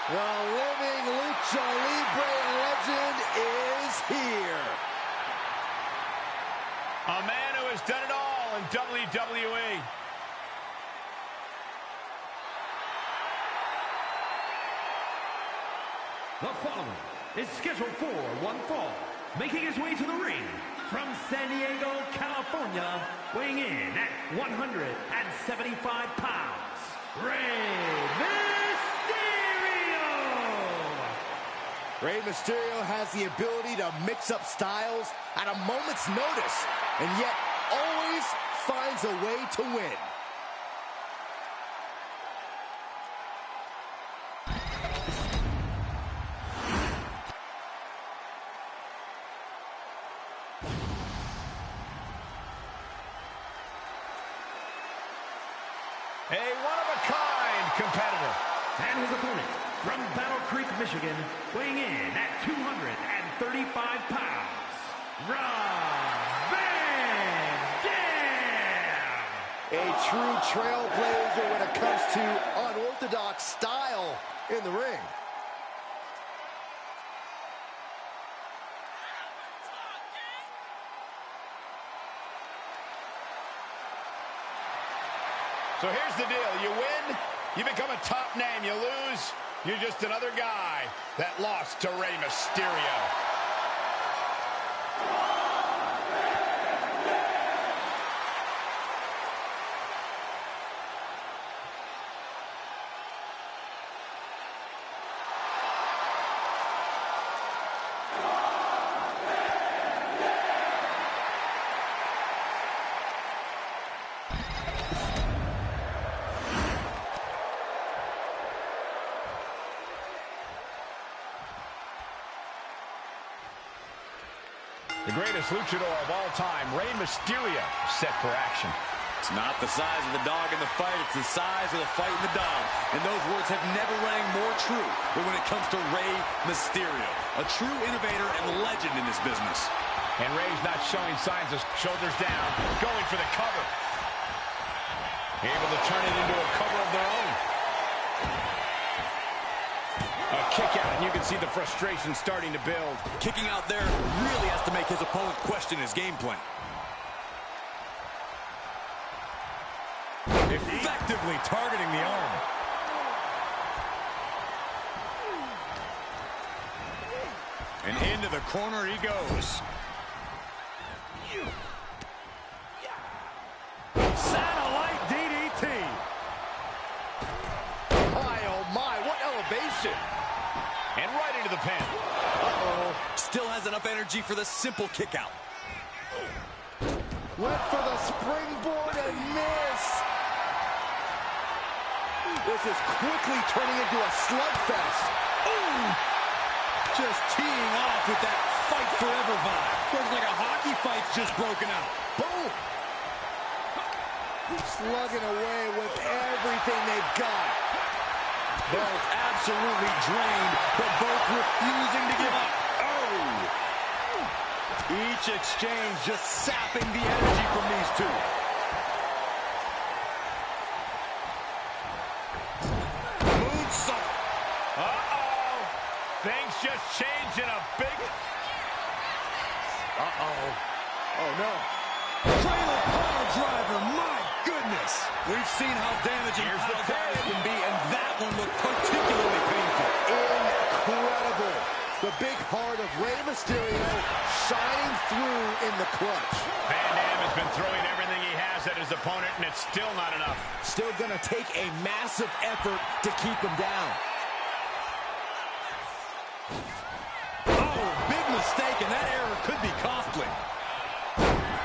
The living Lucha Libre legend is here. A man who has done it all in WWE. The following is scheduled for one fall, making his way to the ring from San Diego, California, weighing in at 175 pounds, Rey Mysterio! Rey Mysterio has the ability to mix up styles at a moment's notice, and yet always finds a way to win. A one-of-a-kind competitor. And his opponent from Battle Creek, Michigan, weighing in at 235 pounds, Rob Van Dam! A true trailblazer when it comes to unorthodox style in the ring. So here's the deal. You win, you become a top name. You lose, you're just another guy that lost to Rey Mysterio. The greatest luchador of all time, Rey Mysterio, set for action. It's not the size of the dog in the fight, it's the size of the fight in the dog. And those words have never rang more true than when it comes to Rey Mysterio, a true innovator and legend in this business. And Rey's not showing signs of shoulders down, going for the cover. Able to turn it into a cover of their own. A kick out, and you can see the frustration starting to build. Kicking out there really has to make his opponent question his game plan. Effectively targeting the arm. And into the corner he goes. Satellite DDT. My, oh my, what elevation. And right into the pin. Uh-oh. Still has enough energy for the simple kick out. Went for the springboard and miss. This is quickly turning into a slugfest. Ooh! Just teeing off with that fight forever vibe. Looks like a hockey fight's just broken out. Boom! Slugging away with everything they've got. Both absolutely drained, but both refusing to give up. Oh! Each exchange just sapping the energy from these two. Moonsault. Uh-oh. Things just changed in a big... Uh-oh. Oh, no. Trailer power driver, my goodness. We've seen how damaging pile drivers can be, and that one looked particularly painful. Incredible. The big heart of Rey Mysterio shining through in the clutch. Van Dam has been throwing everything he has at his opponent, and it's still not enough. Still gonna take a massive effort to keep him down. Oh, big mistake, and that error could be costly.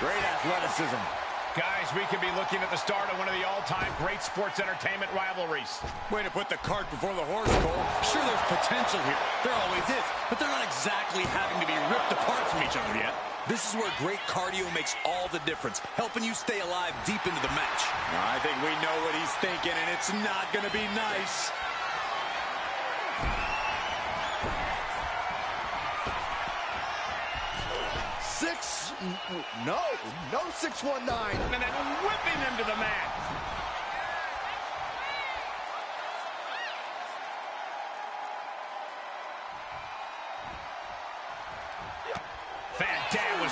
Great athleticism. Guys, we could be looking at the start of one of the all-time great sports entertainment rivalries. Way to put the cart before the horse, Cole. Sure, there's potential here. There always is. But they're not exactly having to be ripped apart from each other yet. This is where great cardio makes all the difference, helping you stay alive deep into the match. I think we know what he's thinking, and it's not going to be nice. No 619. And then whipping him to the mat.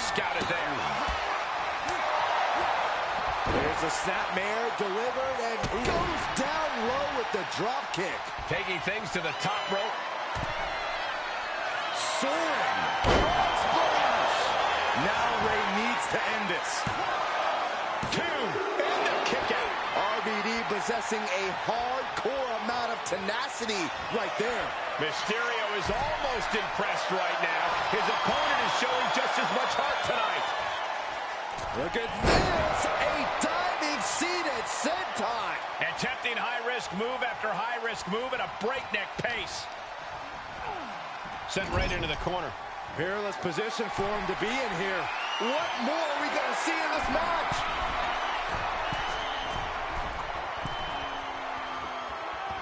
scouted there. There's a snapmare delivered and goes down low with the drop kick. Taking things to the top rope. Soaring. Frog splash. Now Ray needs to end this. 2, and a kick out. RVD possessing a hardcore amount of tenacity right there. Mysterio is almost impressed right now. His opponent is showing just as much heart tonight. Look at this, a diving seated senton. Attempting high-risk move after high-risk move at a breakneck pace. Sent right into the corner. Peerless position for him to be in here. What more are we going to see in this match?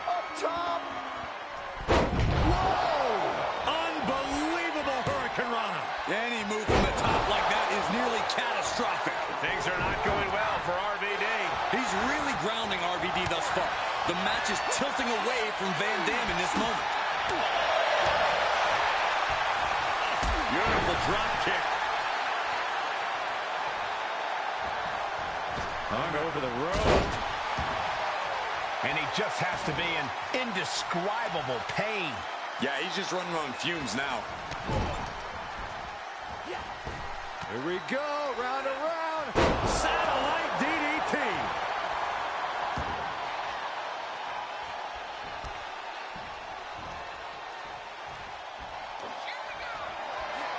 Up top. Whoa! Unbelievable Hurricane Rana. Any move from the top like that is nearly catastrophic. Things are not going well for RVD. He's really grounding RVD thus far. The match is tilting away from Van Dam in this moment. Beautiful drop kick. Hung over the rope. And he just has to be in indescribable pain. Yeah, he's just running on fumes now. Here we go, round and round. Satellite DDT.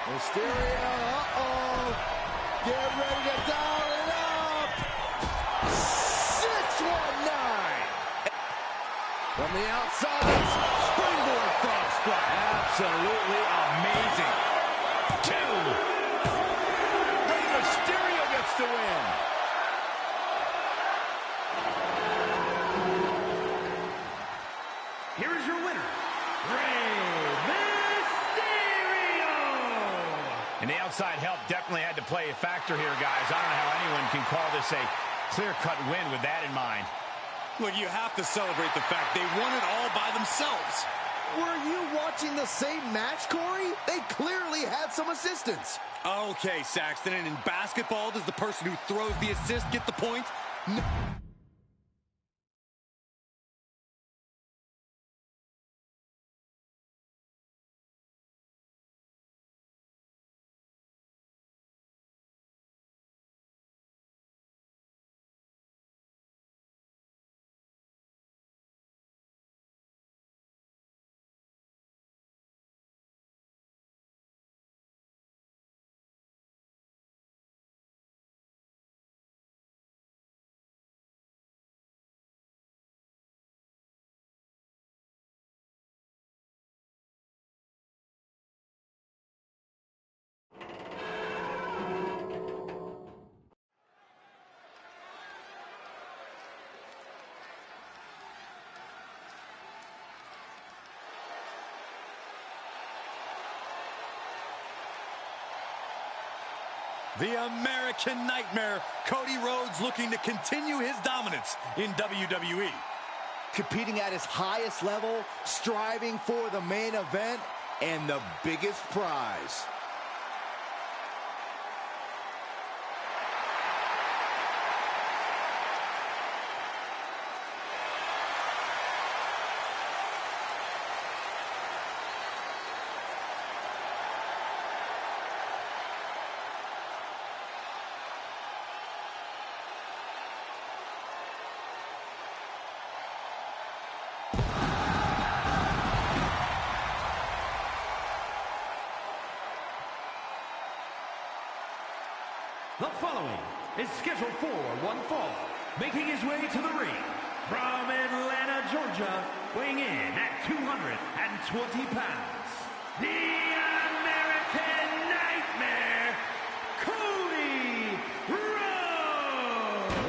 Mysterio, uh-oh. Get ready to dial it up. 619. From the outside, springboard frog splash. Absolutely amazing. 2. Rey Mysterio gets the win. Here is your winner, Rey Mysterio. And the outside help definitely had to play a factor here, guys. I don't know how anyone can call this a clear-cut win with that in mind. Look, you have to celebrate the fact they won it all by themselves. Were you watching the same match, Corey? They clearly had some assistance. Okay, Saxton, and in basketball, does the person who throws the assist get the point? No. The American Nightmare, Cody Rhodes, looking to continue his dominance in WWE. Competing at his highest level, striving for the main event and the biggest prize. The following is scheduled for one fall, making his way to the ring from Atlanta, Georgia, weighing in at 220 pounds, the American Nightmare, Cody Rhodes.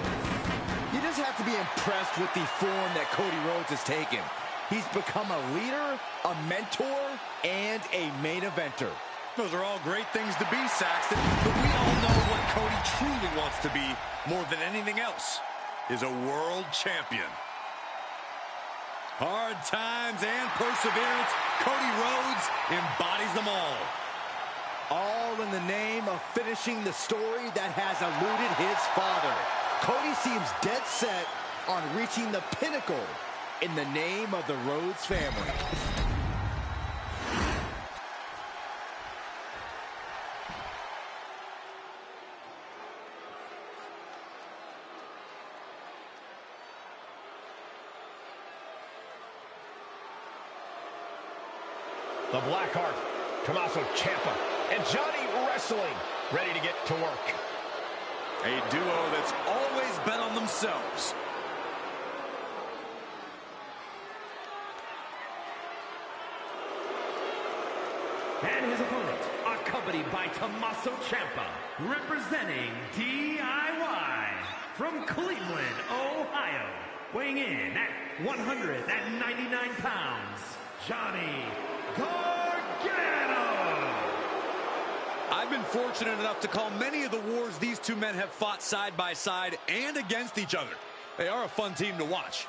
You just have to be impressed with the form that Cody Rhodes has taken. He's become a leader, a mentor, and a main eventer. Those are all great things to be, Saxton, but we all know what Cody truly wants to be more than anything else, is a world champion. Hard times and perseverance, Cody Rhodes embodies them all. All in the name of finishing the story that has eluded his father. Cody seems dead set on reaching the pinnacle in the name of the Rhodes family. The Blackheart, Tommaso Ciampa, and Johnny Wrestling ready to get to work. A duo that's always bet on themselves. And his opponent, accompanied by Tommaso Ciampa, representing DIY from Cleveland, Ohio, weighing in at 199 pounds, Johnny Gargano. I've been fortunate enough to call many of the wars these two men have fought side by side and against each other. They are a fun team to watch.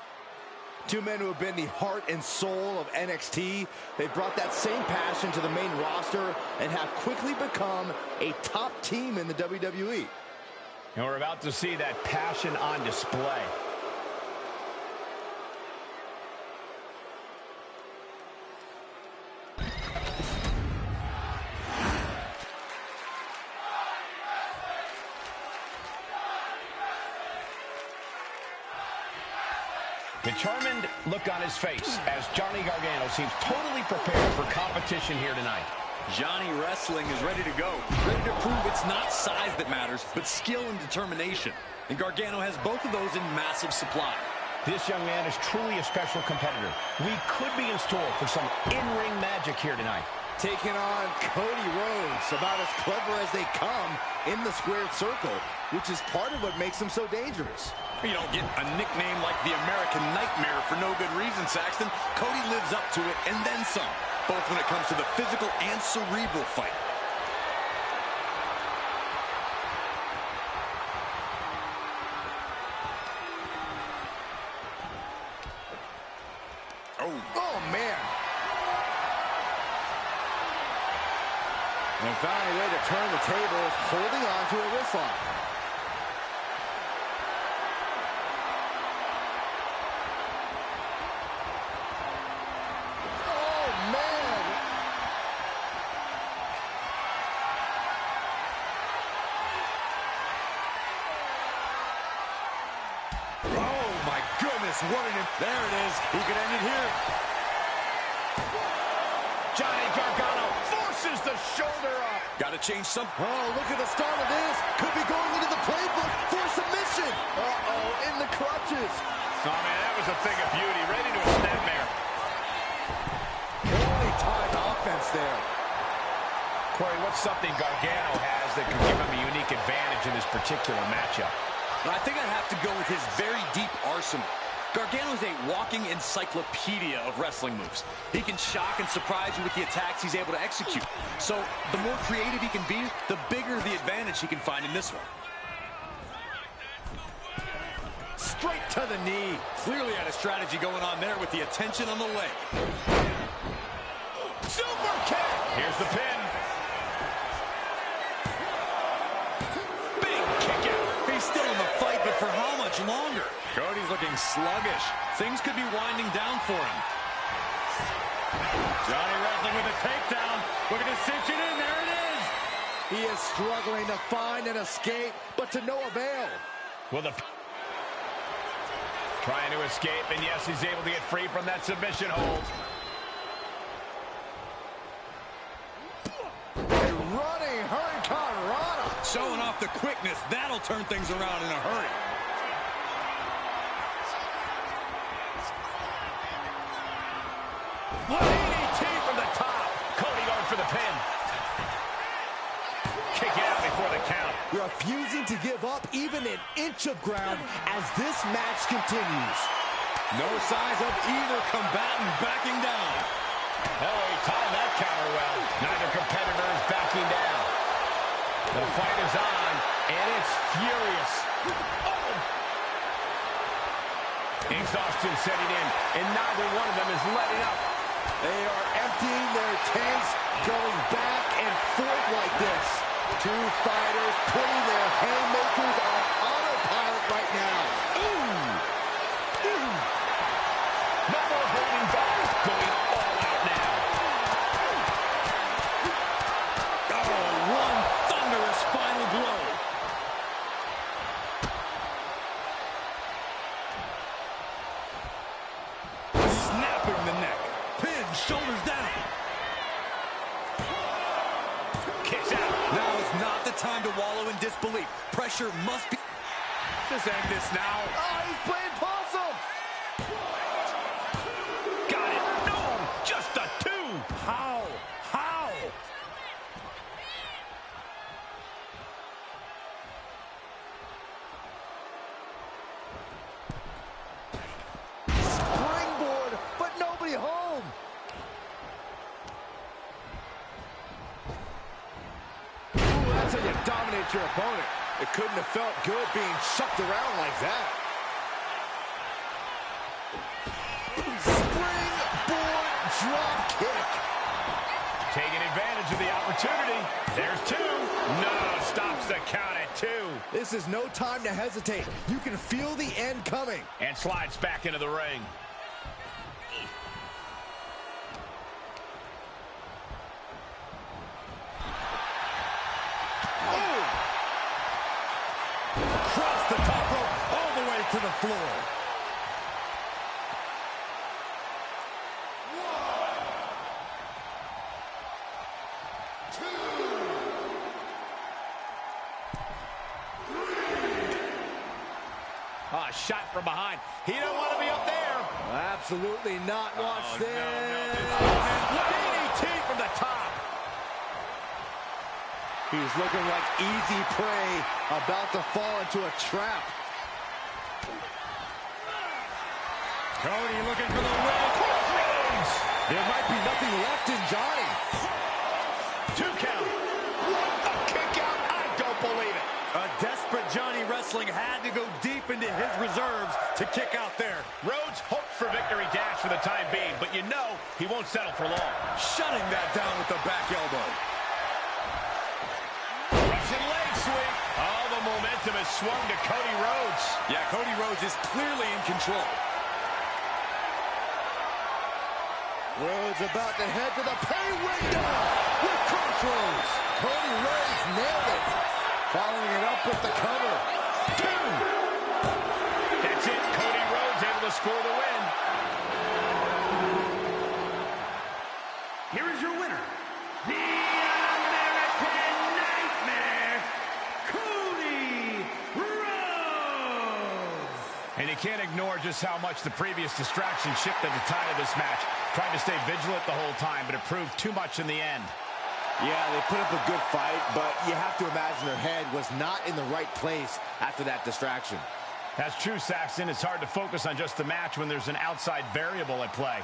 Two men who have been the heart and soul of NXT. They brought that same passion to the main roster and have quickly become a top team in the WWE. And we're about to see that passion on display. Determined look on his face as Johnny Gargano seems totally prepared for competition here tonight. Johnny Wrestling is ready to go. Ready to prove it's not size that matters, but skill and determination. And Gargano has both of those in massive supply. This young man is truly a special competitor. We could be in store for some in-ring magic here tonight. Taking on Cody Rhodes, about as clever as they come in the squared circle, which is part of what makes him so dangerous. You don't get a nickname like the American Nightmare for no good reason, Saxton. Cody lives up to it and then some, both when it comes to the physical and cerebral fight. Oh, man. And found a way to turn the tables, holding on to a wrist lock. Oh, man. Oh, my goodness, what an... There it is. He could end it here. Johnny Gargano forces the shoulder up. Got to change something. Oh, look at the start of this. Could be going into the playbook for submission. Uh-oh, in the crutches. Oh, man, that was a thing of beauty. Ready to a snapmare. Holy timed offense there. Corey, what's something Gargano has that could give him a unique advantage in this particular matchup? I think I'd have to go with his very deep arsenal. Gargano's a walking encyclopedia of wrestling moves. He can shock and surprise you with the attacks he's able to execute. So the more creative he can be, the bigger the advantage he can find in this one. Straight to the knee. Clearly had a strategy going on there with the attention on the leg. Super kick. Here's the pin. Big kick out. He's still in the fight, but for how much longer? Cody's looking sluggish. Things could be winding down for him. Johnny Wrestling with a takedown. Looking to cinch it in. There it is. He is struggling to find an escape, but to no avail. Well, trying to escape, and yes, he's able to get free from that submission hold. A running Hurricane Rana. Showing off the quickness. That'll turn things around in a hurry. DDT from the top. Cody going for the pin. Kick it out before the count. Refusing to give up even an inch of ground as this match continues. No signs of either combatant backing down. Oh, he timed that counter well. Neither competitor is backing down. The fight is on, and it's furious. Oh. Exhaustion setting in, and neither one of them is letting up. They are emptying their tanks, going back and forth like this. Two fighters putting their haymakers on autopilot right now. Ooh! Ooh! No more holding back. Going all out now. Oh, one thunderous final blow. Snapping the neck. Pin, shoulders down. Kicks out. Now is not the time to wallow in disbelief. Pressure must be... Just end this now. Oh, he's playing possum! Got it. No, just a two. How? How? Springboard, but nobody home. Ooh, that's how you dominate your opponent. It couldn't have felt good being shucked around like that. Springboard drop kick. Taking advantage of the opportunity. There's two. No, stops the count at two. This is no time to hesitate. You can feel the end coming. And slides back into the ring. Across the top rope, all the way to the floor. Shot from behind. He don't want to be up there. Absolutely not. Watch this. DDT from the top. He's looking like easy prey, about to fall into a trap. Cody looking for the win. There might be nothing left in Johnny. Two count. A kick out. I don't believe it. A desperate Johnny Wrestling had to go deep into his reserves to kick out there. Rhodes hoped for victory dash for the time being, but you know he won't settle for long. Shutting that down with the back elbow. Russian leg sweep. Oh, the momentum has swung to Cody Rhodes. Yeah, Cody Rhodes is clearly in control. Rhodes about to head to the pay window with crossroads. Cody Rhodes nailed it. Following it up with the cover. Two. That's it. Cody Rhodes able to score the win. Here is your winner, the American Nightmare, Cody Rhodes. And you can't ignore just how much the previous distraction shifted the tide of this match. Tried to stay vigilant the whole time, but it proved too much in the end. Yeah, they put up a good fight, but you have to imagine their head was not in the right place after that distraction. That's true, Saxton. It's hard to focus on just the match when there's an outside variable at play.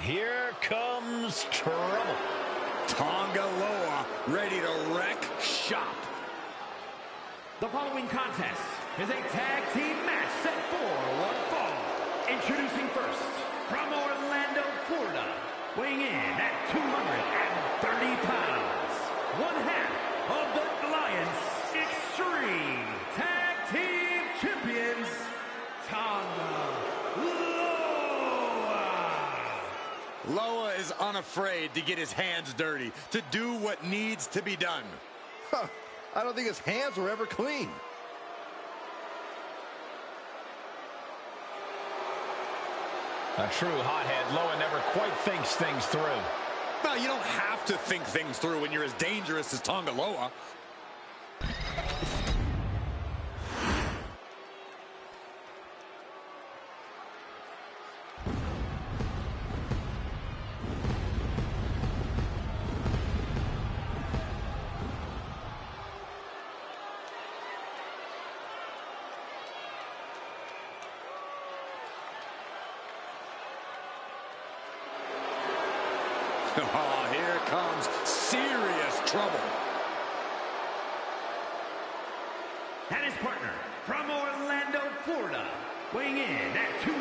Here comes trouble. Tonga Loa ready to wreck shop. The following contest is a tag team match set for one fall. Introducing first, from Orlando, Florida, weighing in at 230 pounds, one half of the Alliance Extreme Tag Team Champions, Tonga Loa. Loa is unafraid to get his hands dirty, to do what needs to be done. Huh, I don't think his hands were ever clean. A true hothead. Loa never quite thinks things through. No, you don't have to think things through when you're as dangerous as Tonga Loa. Oh, here comes serious trouble. And his partner from Orlando, Florida, weighing in at 209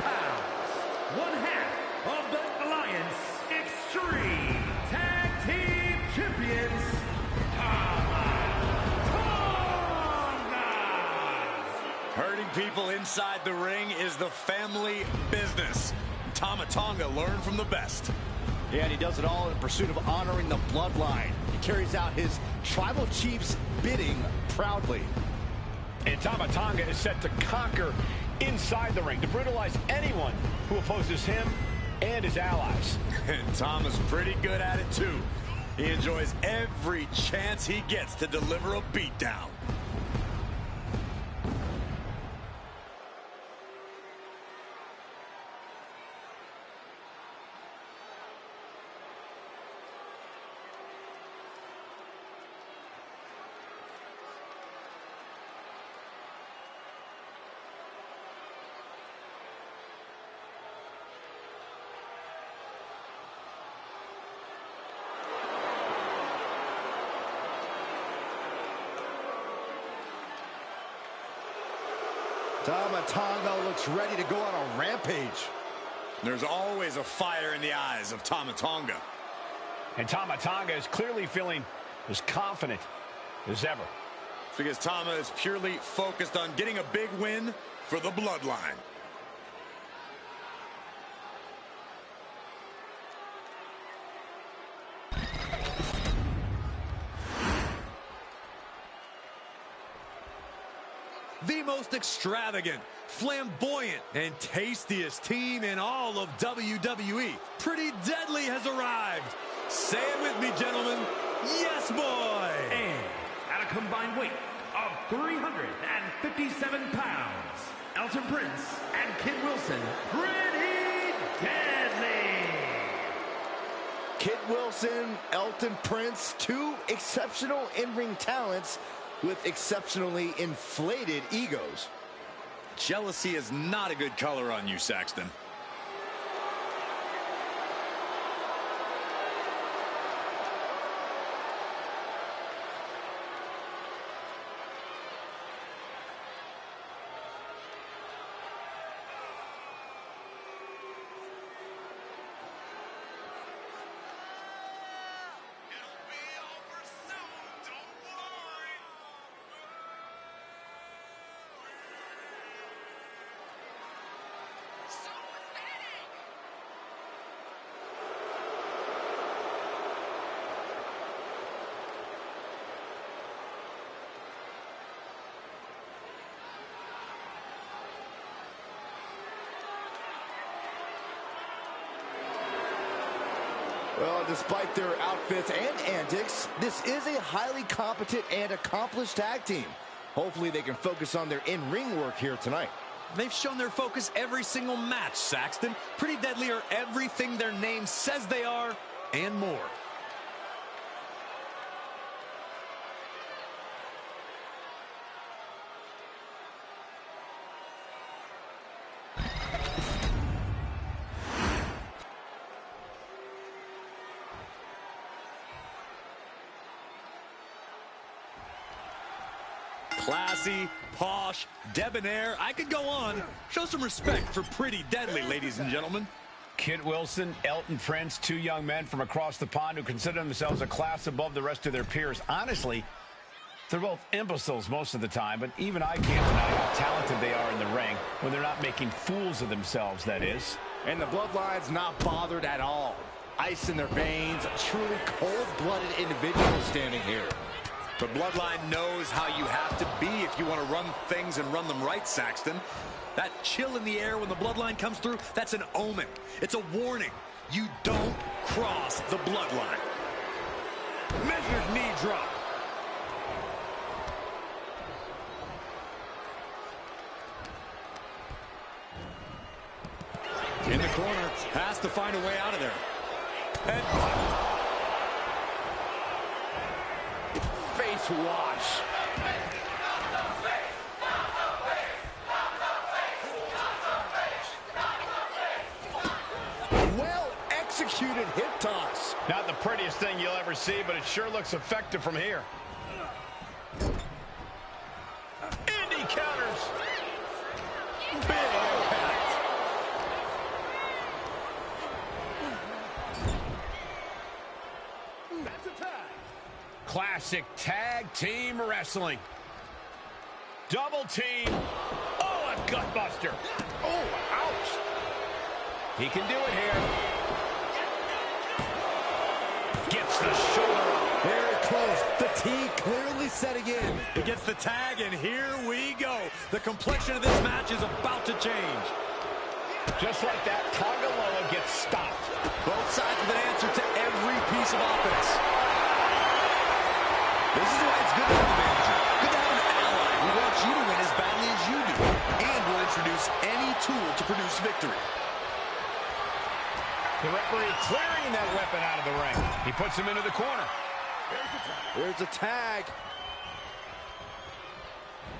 pounds, one half of the Alliance Extreme Tag Team Champions, Tama Tonga. Hurting people inside the ring is the family business. Tama Tonga learned from the best. Yeah, and he does it all in pursuit of honoring the bloodline. He carries out his tribal chief's bidding proudly. And Tama Tonga is set to conquer inside the ring, to brutalize anyone who opposes him and his allies. And Tama's pretty good at it, too. He enjoys every chance he gets to deliver a beatdown. Tama Tonga looks ready to go on a rampage. There's always a fire in the eyes of Tama Tonga. And Tama Tonga is clearly feeling as confident as ever. It's because Tama is purely focused on getting a big win for the bloodline. The most extravagant, flamboyant, and tastiest team in all of WWE. Pretty Deadly has arrived. Say it with me, gentlemen. Yes, boy! And at a combined weight of 357 pounds, Elton Prince and Kid Wilson, Pretty Deadly. Kid Wilson, Elton Prince, two exceptional in-ring talents with exceptionally inflated egos. Jealousy is not a good color on you, Saxton. Well, despite their outfits and antics, this is a highly competent and accomplished tag team. Hopefully they can focus on their in-ring work here tonight. They've shown their focus every single match, Saxton. Pretty Deadly are everything their name says they are, and more. Classy, posh, debonair. I could go on. Show some respect for Pretty Deadly, ladies and gentlemen. Kid Wilson, Elton Prince, two young men from across the pond who consider themselves a class above the rest of their peers. Honestly, they're both imbeciles most of the time, but even I can't deny how talented they are in the ring when they're not making fools of themselves, that is. And the Bloodline's not bothered at all. Ice in their veins, truly cold-blooded individuals standing here. The Bloodline knows how you have to be if you want to run things and run them right, Saxton. That chill in the air when the Bloodline comes through, that's an omen. It's a warning. You don't cross the Bloodline. Measured knee drop. In the corner, has to find a way out of there. Face wash. Well executed hip toss. Not the prettiest thing you'll ever see, but it sure looks effective from here. And he counters. Big impact. That's a tag. Classic tag team wrestling. Double team. Oh, a gut buster. Oh, ouch. He can do it here. Gets the shoulder up. Very close. Fatigue clearly setting in. He gets the tag, and here we go. The complexion of this match is about to change. Just like that, Tagaloa gets stopped. Both sides with an answer to every piece of offense. This is why it's good to have a manager. Good to have an ally who wants you to win as badly as you do. And will introduce any tool to produce victory. The referee clearing that weapon out of the ring. He puts him into the corner. There's a tag.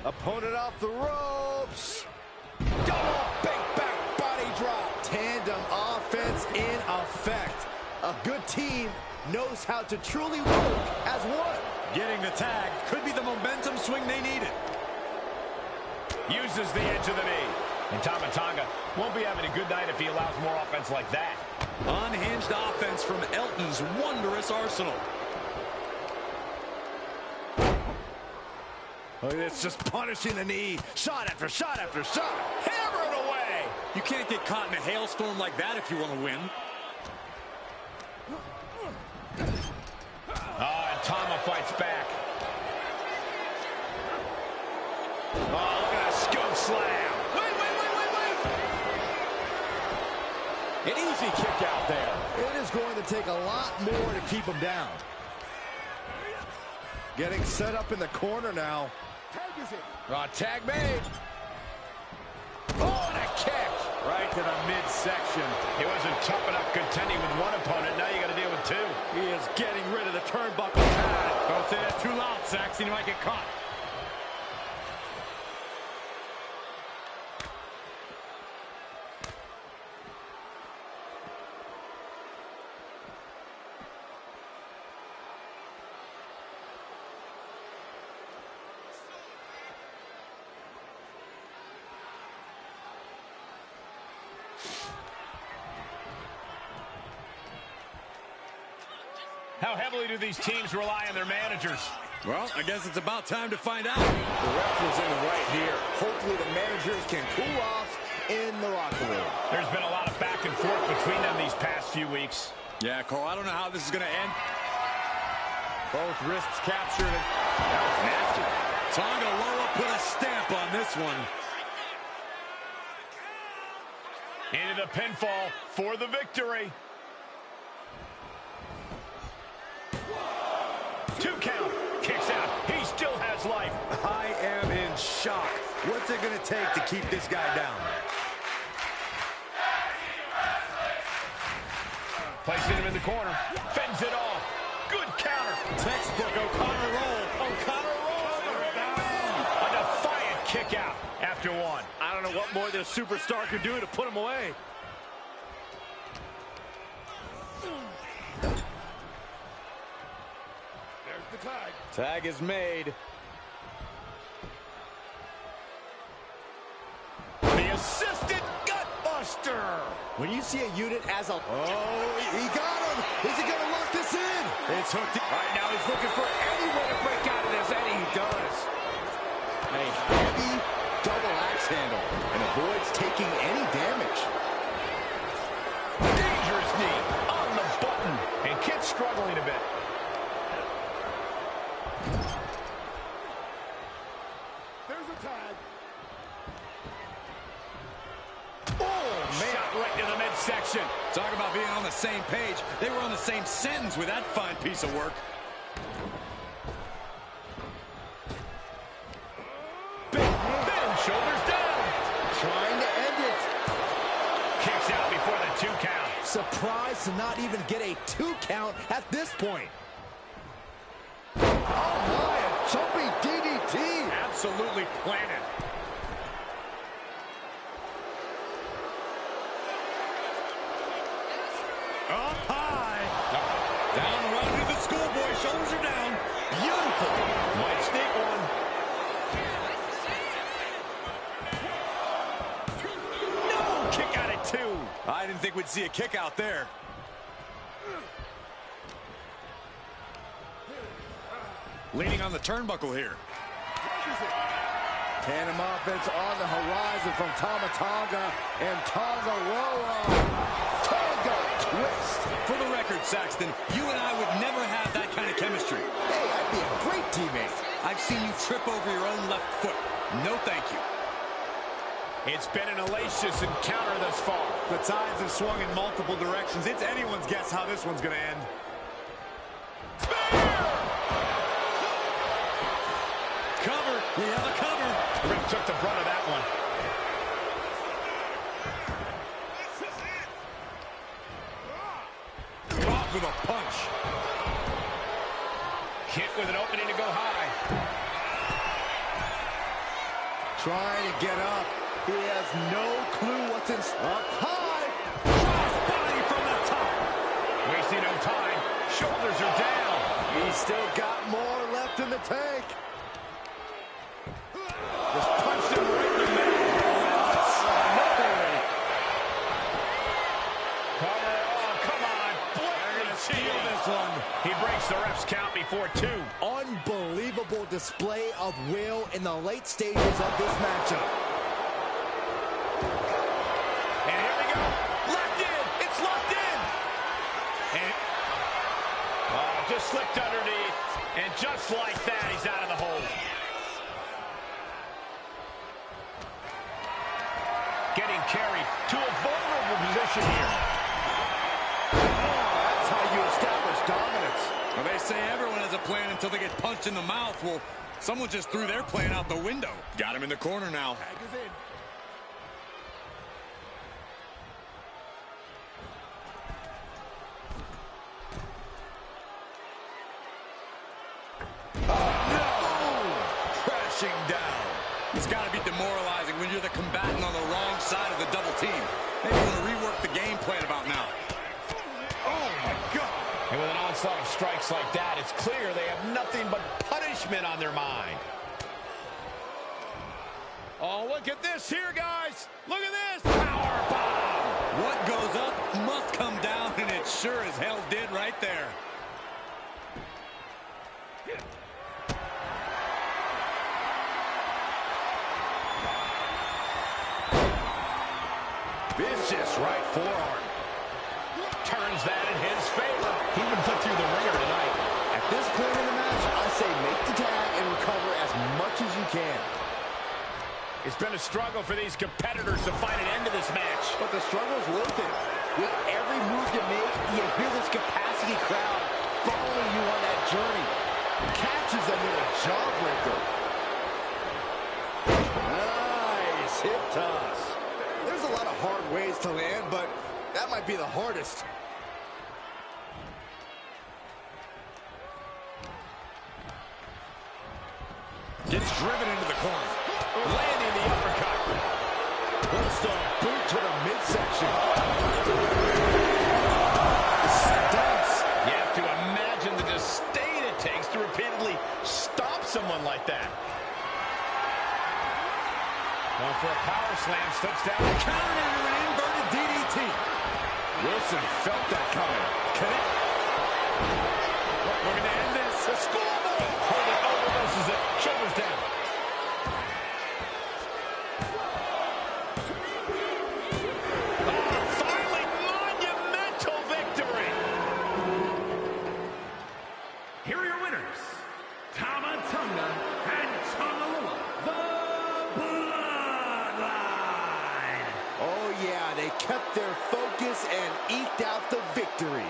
Opponent off the ropes. Double big back body drop. Tandem offense in effect. A good team knows how to truly work as one. Getting the tag could be the momentum swing they needed. Uses the edge of the knee. And Tama Tonga won't be having a good night if he allows more offense like that. Unhinged offense from Elton's wondrous arsenal. Look at this, just punishing the knee. Shot after shot after shot. Hammer it away. You can't get caught in a hailstorm like that if you want to win. Oh, and Tama fights back. Oh, look at that scoop slam. Wait. An easy kick out there. It is going to take a lot more to keep him down. Getting set up in the corner now. Tag is it. Tag made. Oh, and a kick. Right to the midsection. He wasn't tough enough contending with one opponent. Now you got to deal with two. He is getting rid of the turnbuckle pad. Don't say that too loud, Saxon. You might get caught. How heavily do these teams rely on their managers? Well, I guess it's about time to find out. The ref was in the right here. Hopefully the managers can cool off in the locker room. There's been a lot of back and forth between them these past few weeks. Yeah, Cole, I don't know how this is going to end. Both wrists captured. That was nasty. Tonga Loa put a stamp on this one. Into the pinfall for the victory. 2 count. Kicks out. He still has life. I am in shock. What's it going to take to keep this guy down? Placing him in the corner. Fends it off. Good counter. Textbook O'Connor roll. O'Connor roll. A defiant kick out after one. I don't know what more this superstar could do to put him away. Tag is made. The assisted gutbuster. When you see a unit as a... Oh, he got him. Is he going to lock this in? It's hooked. Right now he's looking for any way to break out of this, and he does. A heavy double axe handle and avoids taking any damage. right to the midsection. Talk about being on the same page. They were on the same sentence with that fine piece of work. Big shoulders down. Trying to end it. Kicks out before the 2 count. Surprised to not even get a 2 count at this point. Oh my, a jumping DDT. Absolutely planted. Up high. Down and run to the schoolboy. Shoulders are down. Beautiful. Might sneak one. No! Kick out at 2. I didn't think we'd see a kick out there. Leaning on the turnbuckle here. Tandem offense on the horizon from Tama Tonga and Tonga Tonga twist. For the record, Saxton, you and I would never have that kind of chemistry. Hey, I'd be a great teammate. I've seen you trip over your own left foot. No thank you. It's been an hellacious encounter thus far. The tides have swung in multiple directions. It's anyone's guess how this one's going to end. Cover. We have a cover. Rick took the brunt of that one. Caught with a punch. Hit with an opening to go high. Trying to get up. He has no clue what's in. Up high. Crossbody from the top. Wasting no time. Shoulders are down. He's still got more left in the tank. Just punched him right in the middle. Cover. Oh, come on. Blatantly steal this one. He breaks the ref's count before 2. Unbelievable display of will in the late stages of this matchup. And here we go. Locked in. It's locked in. And just slipped underneath. And just like that, he's out of the hold. Getting carried to a vulnerable position here. That's how you establish dominance. Well, they say everyone has a plan until they get punched in the mouth. Well, someone just threw their plan out the window. Got him in the corner now. Tag is in. Crashing down. It's got to be demoralizing when you're the combatant on the wrong side of the double team. Maybe you want to rework the game plan about now. Oh, my God. And with an onslaught of strikes like that, it's clear they have nothing but punishment on their mind. Oh, look at this here, guys. Look at this. Power bomb. What goes up must come down, and it sure as hell did right there. Vicious right forearm. Turns that in his favor. He even put through the ringer tonight. At this point in the match, I say make the tag and recover as much as you can. It's been a struggle for these competitors to find an end to this match. But the struggle's worth it. With every move you make, you hear this capacity crowd following you on that journey. Catches them with a jawbreaker. Nice hip toss. There's a lot of hard ways to land, but that might be the hardest. Gets driven into the corner. Landing the uppercut. Puts the boot to the midsection. Stunts. You have to imagine the disdain it takes to repeatedly stop someone like that. Going for a power slam, steps down. Countered into an inverted DDT. Wilson felt that coming. Connect. We're going to end this. The schoolboy. Holding overdoses it. Shoulders down. Finally, monumental victory. Here are your winners, Tama Tonga and Tonga, the Bloodline. Oh, yeah, they kept their focus and eked out the victory.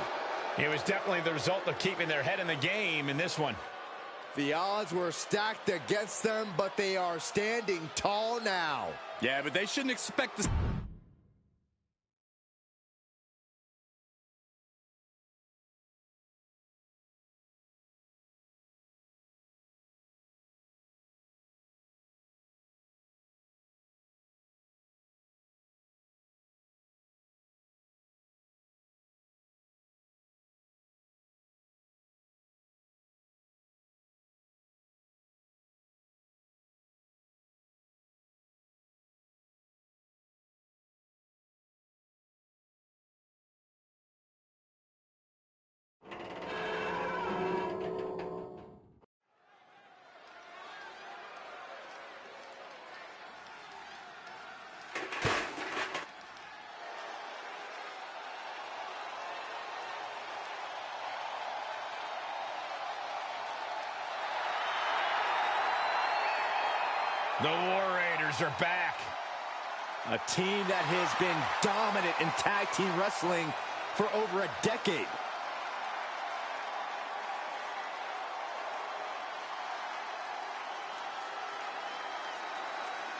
It was definitely the result of keeping their head in the game in this one. The odds were stacked against them, but they are standing tall now. Yeah, but they shouldn't expect this. The War Raiders are back. A team that has been dominant in tag team wrestling for over a decade.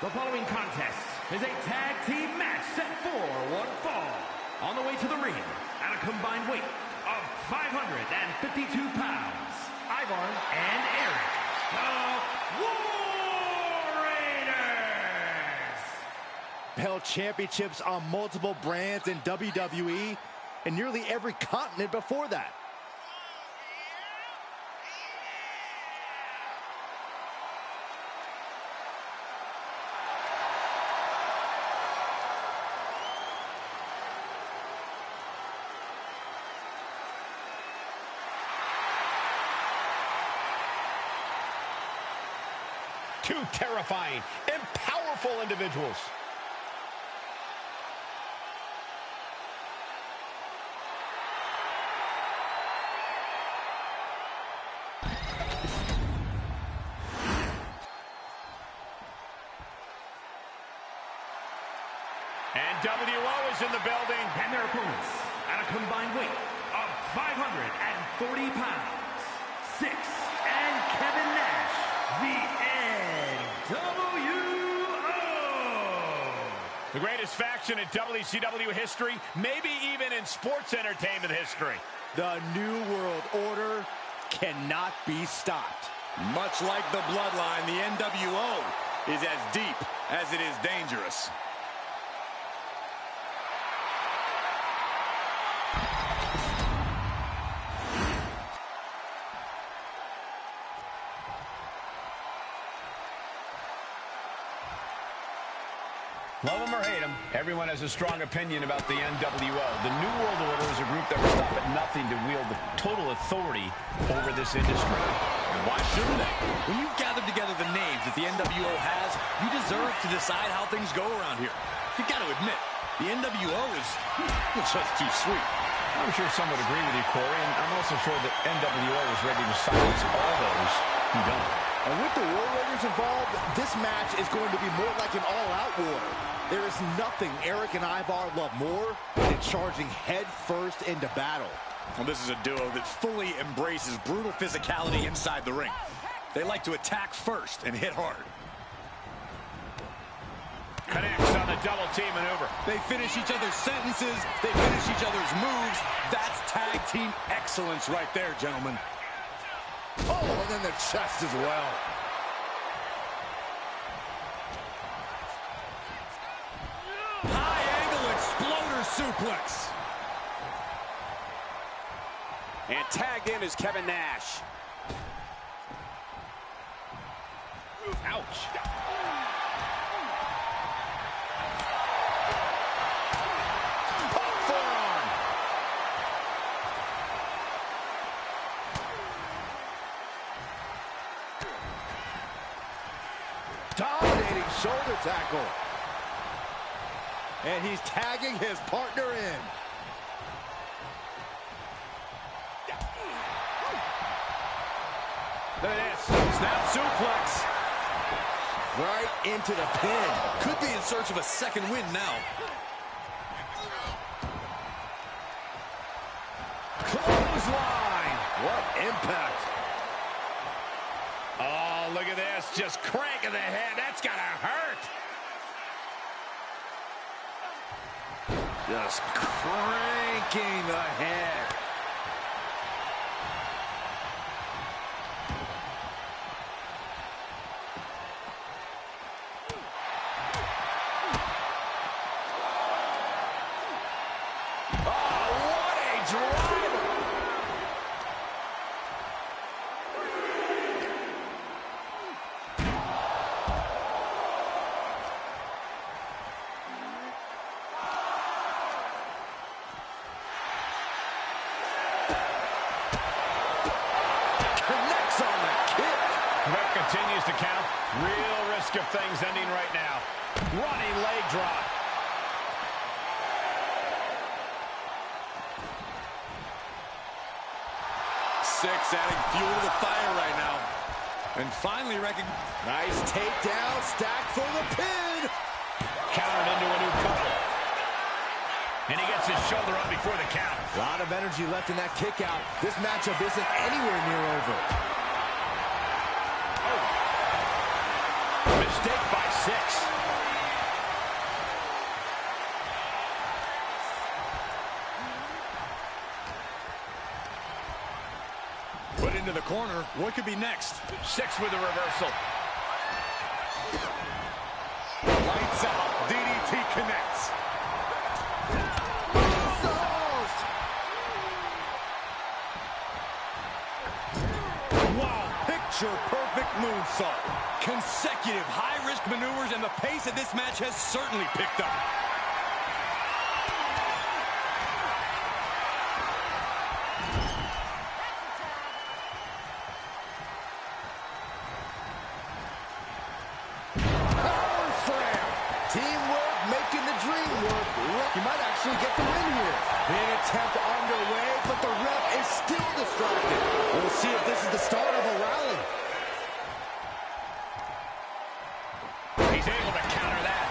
The following contest is a tag team match set for one fall. On the way to the ring at a combined weight of 552 pounds, Ivar and Eric, the War Raiders. Held championships on multiple brands in WWE and nearly every continent before that. Two terrifying and powerful individuals. And WO is in the building. And their opponents at a combined weight of 540 pounds, Six and Kevin Nash, the NWO. The greatest faction in WCW history, maybe even in sports entertainment history. The New World Order cannot be stopped. Much like the Bloodline, the NWO is as deep as it is dangerous. Love them or hate them, everyone has a strong opinion about the NWO. The New World Order is a group that will stop at nothing to wield the total authority over this industry. And why shouldn't they? When you've gathered together the names that the NWO has, you deserve to decide how things go around here. You've got to admit, the NWO is just too sweet. I'm sure some would agree with you, Corey, and I'm also sure that NWO is ready to silence all those who don't. And with the War Raiders involved, this match is going to be more like an all-out war. There is nothing Eric and Ivar love more than charging head first into battle. Well, this is a duo that fully embraces brutal physicality inside the ring. They like to attack first and hit hard. Connects on the double team maneuver. They finish each other's sentences. They finish each other's moves. That's tag team excellence right there, gentlemen. Oh, and then the chest as well. High angle exploder suplex. And tagged in is Kevin Nash. Ouch. Forearm. Dominating shoulder tackle. And he's tagging his partner in. Look at this. Snap suplex. Right into the pin. Could be in search of a second win now. Clothesline. What impact. Oh, look at this. Just cranking the head. That's got to hurt. Just cranking the head. Continues to count. Real risk of things ending right now. Running leg drop. Six adding fuel to the fire right now. And finally Nice takedown, stacked for the pin. Countered into a new cover. And he gets his shoulder up before the count. A lot of energy left in that kick out. This matchup isn't anywhere near over. Mistake by 6. put into the corner. What could be next? 6 with a reversal. Lights out. DDT connects. Wow, picture-perfect moonsault. Consecutive high-risk maneuvers, and the pace of this match has certainly picked up. Power slam. Teamwork making the dream work. You might actually get the win here. Big attempt underway, but the ref is still distracted. We'll see if this is the start of a rally. He's able to counter that.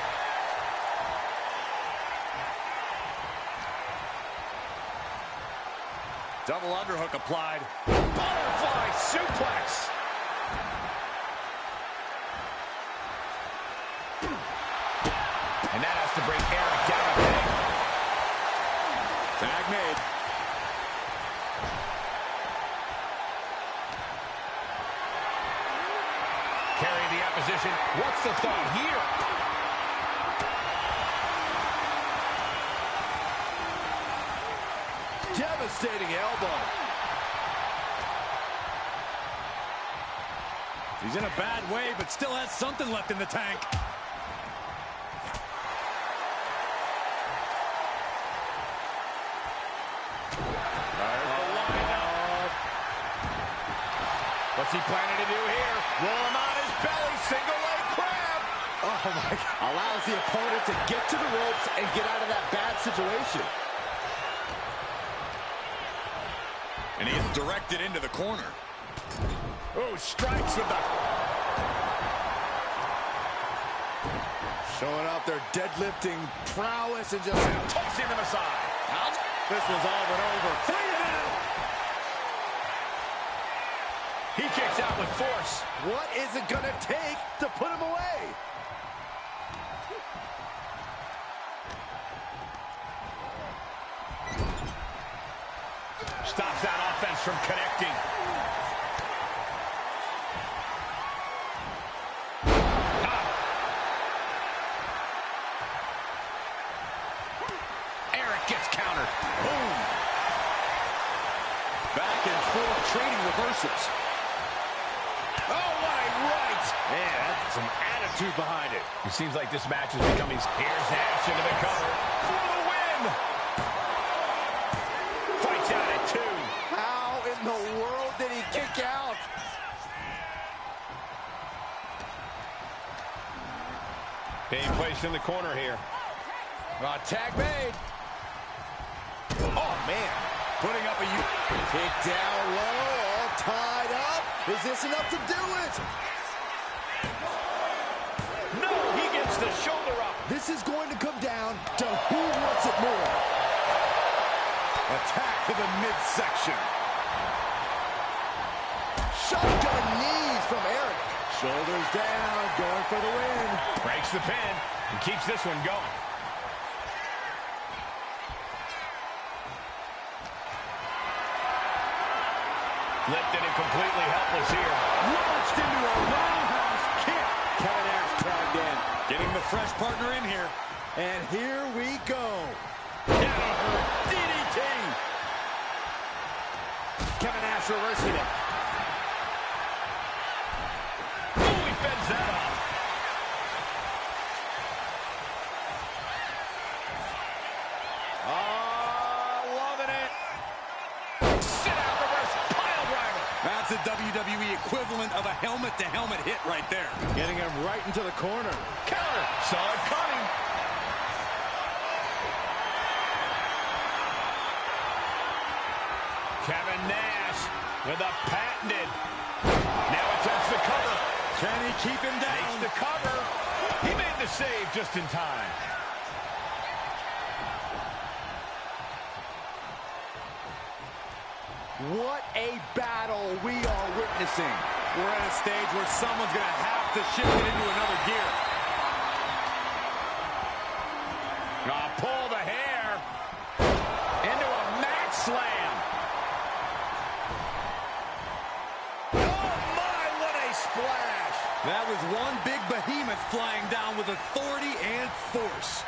Double underhook applied. Butterfly suplex. And that has to bring Eric down a peg. Tag made. Carry the opposition. What's the thought here? Devastating elbow. He's in a bad way, but still has something left in the tank. What's he planning to do here? Roll him on his belly, single leg crab. Oh my God. Allows the opponent to get to the ropes and get out of that bad situation. And he is directed into the corner. Oh, strikes with the... Showing off their deadlifting prowess and just Toss him to the side. This was all but over. He kicks out with force. What is it gonna take to put him away? Stops that offense from connecting. Eric gets countered. Boom. Back and forth, trading reversals. Oh, what a right. Man, that's some attitude behind it. It seems like this match is becoming... Here's Nash into the cover for the win. Fights out at 2. How in the world did he kick out? Being placed in the corner here. Tag made. Oh, man. Putting up a... Kick down low, all tied up. Is this enough to do it? shoulder up. This is going to come down to who wants it more. Attack to the midsection. Shotgun knees from Eric. Shoulders down, going for the win. Breaks the pin and keeps this one going. Lifted and completely helpless here. Launched into a roundhouse kick. Kevin Nash tagged in. Getting the fresh partner in here. And here we go. DDT. Kevin Nash reversing it. Oh, he fends that off. Loving it. Sit out reverse pile driver. That's the WWE equivalent of a helmet-to-helmet hit right there. Getting him right into the corner. Counter. Saw it coming. Kevin Nash with a patented. Now attempts the cover. Can he keep him down? Takes the cover. He made the save just in time. What a battle we are witnessing. We're at a stage where someone's going to have to shift it into another gear. Pull the hair into a mat slam. Oh my, what a splash. That was one big behemoth flying down with authority and force.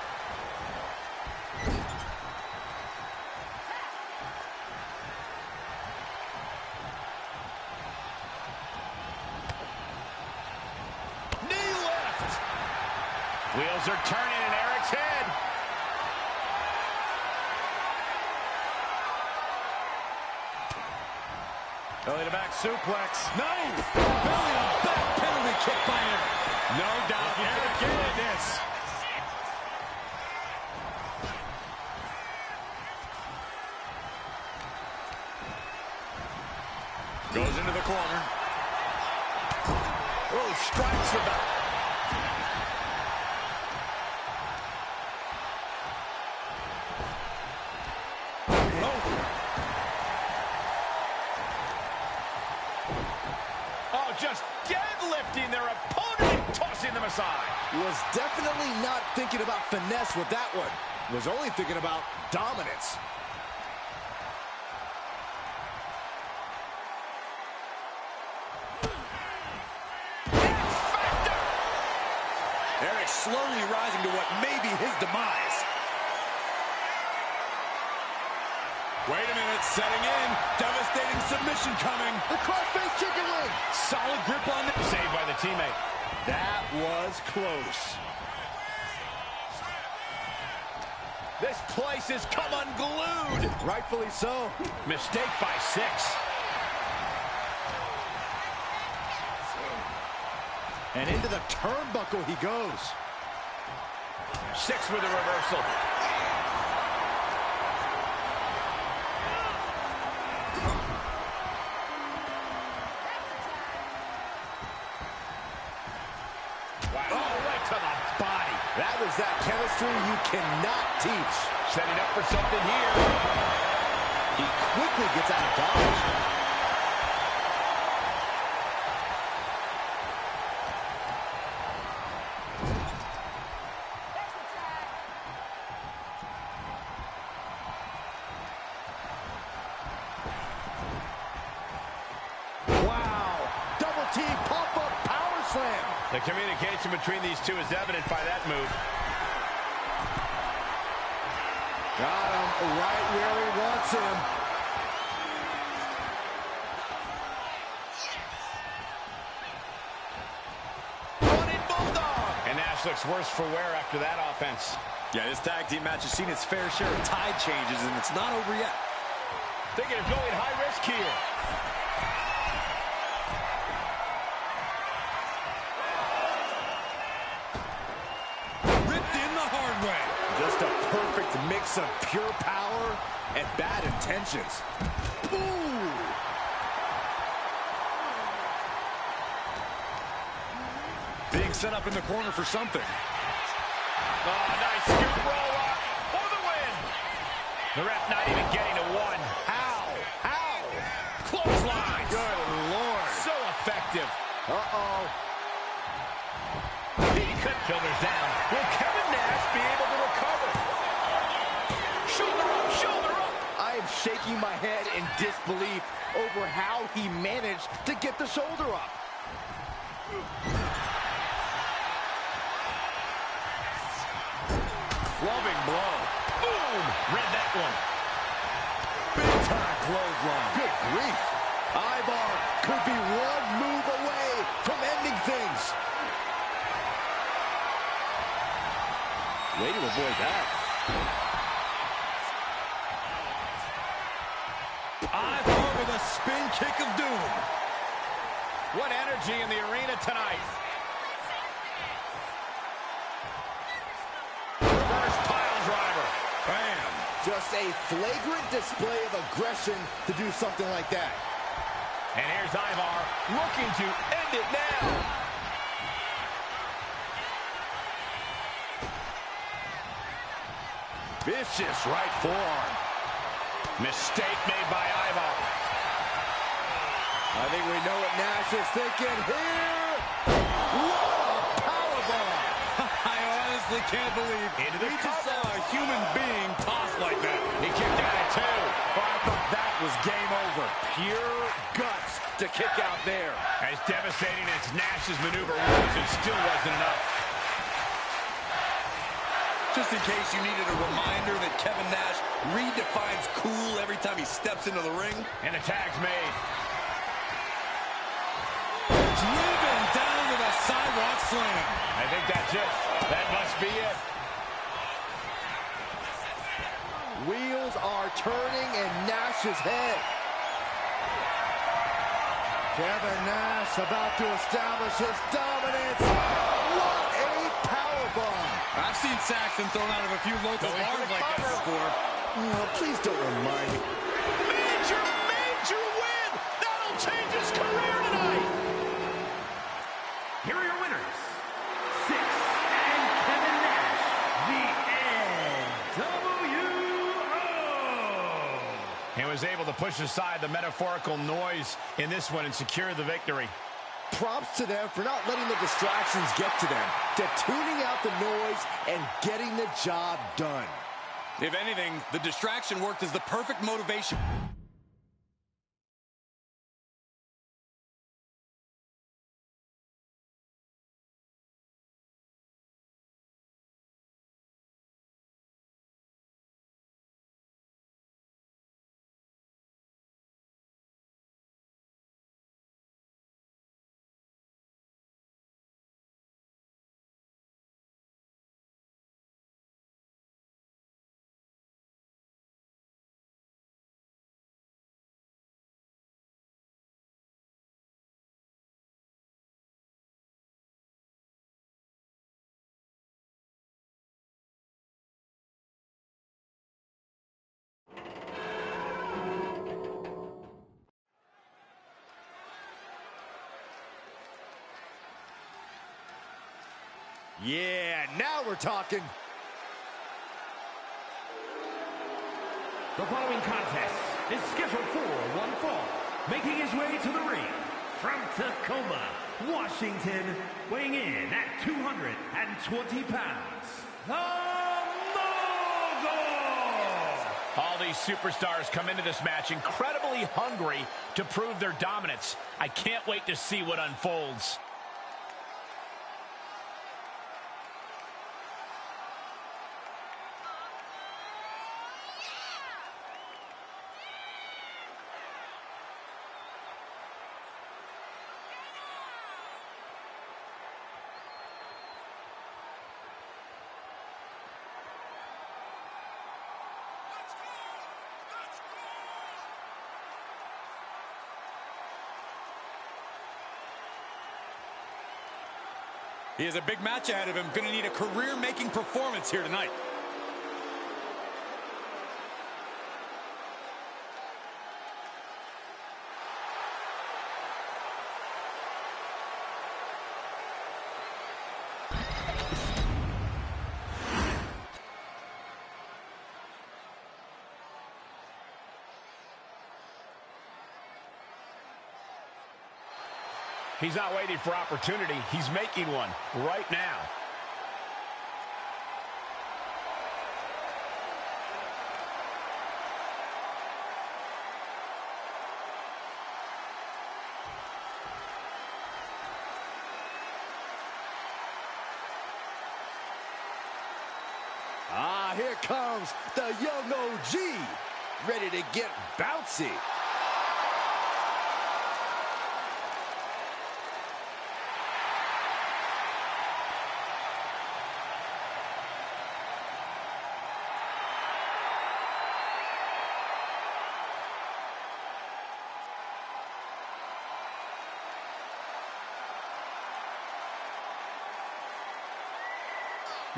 Knee lift. Wheels are turning in Eric's head. Belly to back suplex. No! Belly to back penalty kick by Eric. No doubt Eric getting this. Goes into the corner. Oh, strikes the back. Oh, just deadlifting their opponent and tossing them aside. Was definitely not thinking about finesse with that one. Was only thinking about dominance. Eric slowly rising to what may be his demise. Wait a minute, setting in. Devastating submission coming. The crossface chicken wing. Solid grip on it. Saved by the teammate. That was close. This place has come unglued. Rightfully so. Mistake by 6. And into the turnbuckle he goes. 6 with a reversal. Wow. Oh, right to the body. That was that chemistry you cannot teach. Setting up for something here. He quickly gets out of dodge. Wow. Double team pop-up power slam. The communication between these two is evident by that move. Got him right where he wants him. Running bulldog. And Nash looks worse for wear after that offense. Yeah, this tag team match has seen its fair share of tide changes, and it's not over yet. Thinking of going high risk here. Ripped in the hard way. Just a perfect mix of pure power and bad intentions. Ooh! Being set up in the corner for something. Oh, nice scoop roll up for the win. The ref not even getting to one. How? How? Clothesline. Good Lord. So effective. Uh-oh. He could. Shoulders down. Will Kevin Nash be able to recover? Shoulder up, shoulder up. I am shaking my head in disbelief over how he managed to get the shoulder up. Loving blow. Boom! Read that one. Big time clothesline. Good grief. Ivar could be one move away from ending things. Way to avoid that. Ivar with a spin kick of doom. What energy in the arena tonight. Reverse pile driver. Bam. Just a flagrant display of aggression to do something like that. And here's Ivar looking to end it now. Vicious right forearm. Mistake made by Ivar. I think we know what Nash is thinking here. What a powerbomb. I honestly can't believe we just saw a human being tossed like that. He kicked out at two. Oh, I thought that was game over. Pure guts to kick out there. As devastating as Nash's maneuver was, it still wasn't enough. Just in case you needed a reminder that Kevin Nash redefines cool every time he steps into the ring. And the tag's made. Driven down with a sidewalk slam. I think that's it. That must be it. Wheels are turning in Nash's head. Kevin Nash about to establish his dominance. What a powerbomb. I've seen Saxton thrown out of a few local bars like that before. Oh, please don't remind me. Major, major win! That'll change his career tonight! Here are your winners, Six and Kevin Nash, the NWO. And was able to push aside the metaphorical noise in this one and secure the victory. Props to them for not letting the distractions get to them, to tuning out the noise and getting the job done. If anything, the distraction worked as the perfect motivation. Yeah, now we're talking. The following contest is scheduled for one fall. Making his way to the ring from Tacoma, Washington, weighing in at 220 pounds, the Mogul! All these superstars come into this match incredibly hungry to prove their dominance. I can't wait to see what unfolds. He has a big match ahead of him. Going to need a career-making performance here tonight. He's not waiting for opportunity. He's making one right now. Ah, here comes the young OG, ready to get bouncy.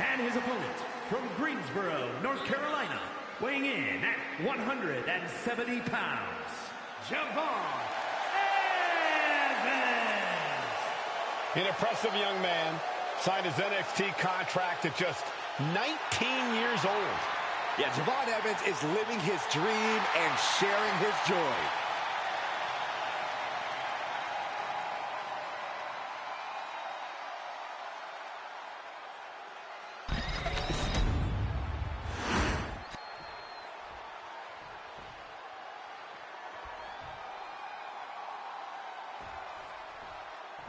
And his opponent, from Greensboro, North Carolina, weighing in at 170 pounds, Javon Evans. An impressive young man, signed his NXT contract at just 19 years old. Yeah, Javon Evans is living his dream and sharing his joy.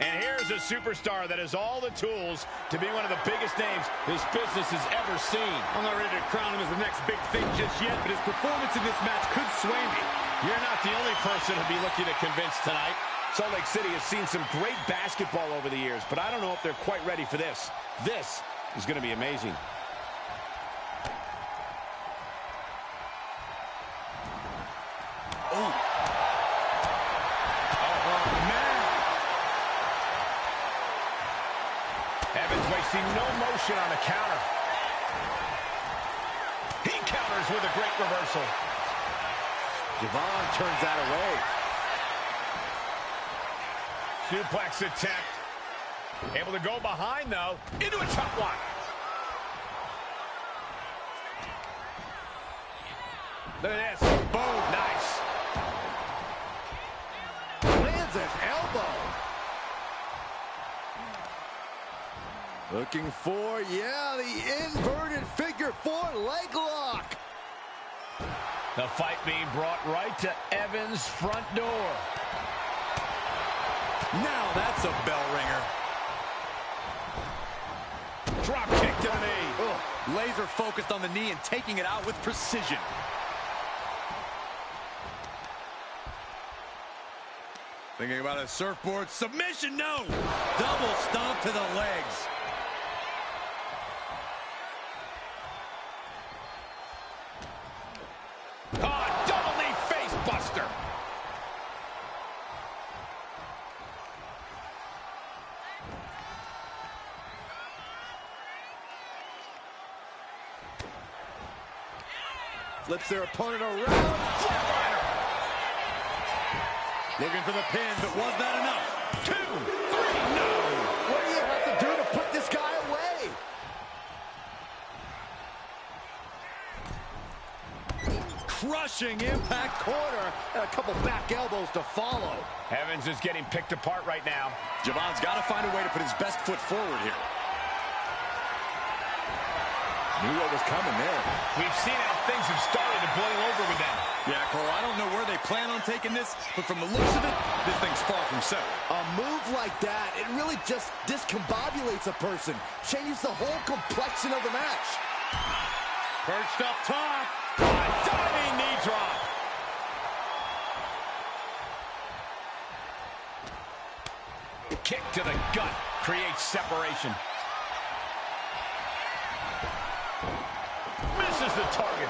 And here's a superstar that has all the tools to be one of the biggest names this business has ever seen. I'm not ready to crown him as the next big thing just yet, but his performance in this match could sway me. You're not the only person to be looking to convince tonight. Salt Lake City has seen some great basketball over the years, but I don't know if they're quite ready for this. This is going to be amazing. Oh. Evans wasting no motion on the counter. He counters with a great reversal. Javon turns that away. Suplex attempt. Able to go behind, though. Into a chop block. Look at this. Boom. Nice. Lands an elbow. Looking for, yeah, the inverted figure four leg lock. The fight being brought right to Evans' front door. Now that's a bell ringer. Drop kick to the knee. Oh, laser focused on the knee and taking it out with precision. Thinking about a surfboard submission, no! Double stomp to the legs. Oh, double knee face buster. Flips their opponent around. Flatliner. Looking for the pin, but was that enough? 2, 3, no. What do you have to do to put this guy away? Crushing impact. Corner and a couple back elbows to follow. Evans is getting picked apart right now. Javon's got to find a way to put his best foot forward here. Knew what was coming there. We've seen how things have started to boil over with them. Yeah, Cole, I don't know where they plan on taking this, but from the looks of it, this thing's far from settled. A move like that, it really just discombobulates a person. Changes the whole complexion of the match. Perched up top. Diving knee drop. Kick to the gut creates separation. Misses the target.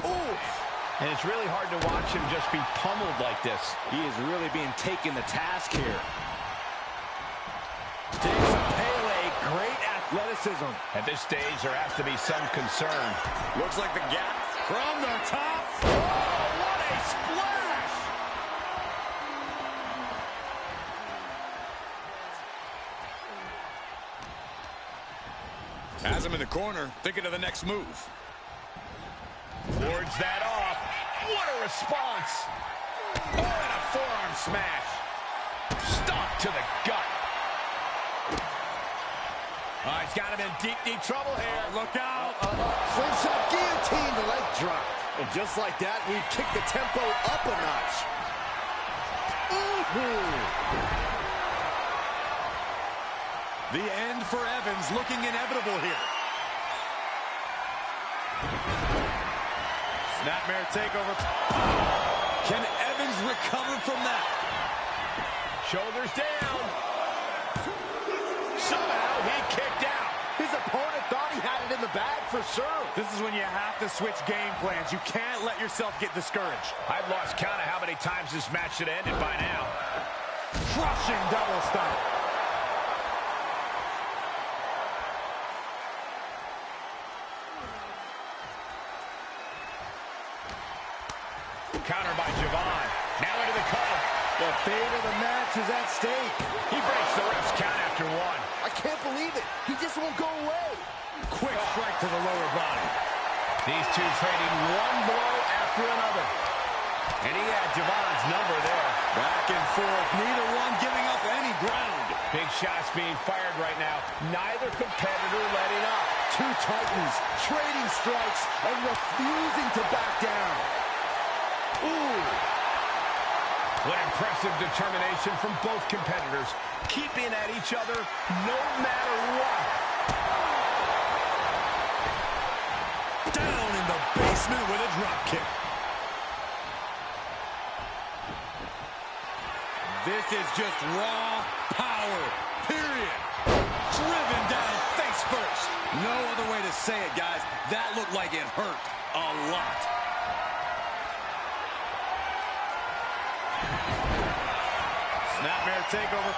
Oof. And it's really hard to watch him just be pummeled like this. He is really being taken to task here. Takes a Pele, great athleticism. At this stage, there has to be some concern. Looks like the gap from the top. Oh, what a splash! Has him in the corner, thinking of the next move. Wards that off. What a response! Oh, and a forearm smash. Stop. to the gut. Oh, he's got him in deep, deep trouble here. Look out. Slingshot guillotine, the leg drop. And just like that, we kick the tempo up a notch. The end for Evans looking inevitable here. Snapmare takeover. Can Evans recover from that? Shoulders down. Somehow he kicked out. His opponent thought he had it in the bag for sure. This is when you have to switch game plans. You can't let yourself get discouraged. I've lost count of how many times this match should have ended by now. Crushing double stomp. Counter by Javon. Now into the cover. The fate of the match is at stake. He breaks the ref's count after one. I can't believe it. He just won't go away. Quick strike to the lower body. These two trading one blow after another. And he had Javon's number there. Back and forth. Neither one giving up any ground. Big shots being fired right now. Neither competitor letting up. Two titans trading strikes and refusing to back down. Ooh. What impressive determination from both competitors, keeping at each other no matter what. Down in the basement with a drop kick. This is just raw power, period. Driven down face first. No other way to say it, guys. That looked like it hurt a lot. Snapmare takeover.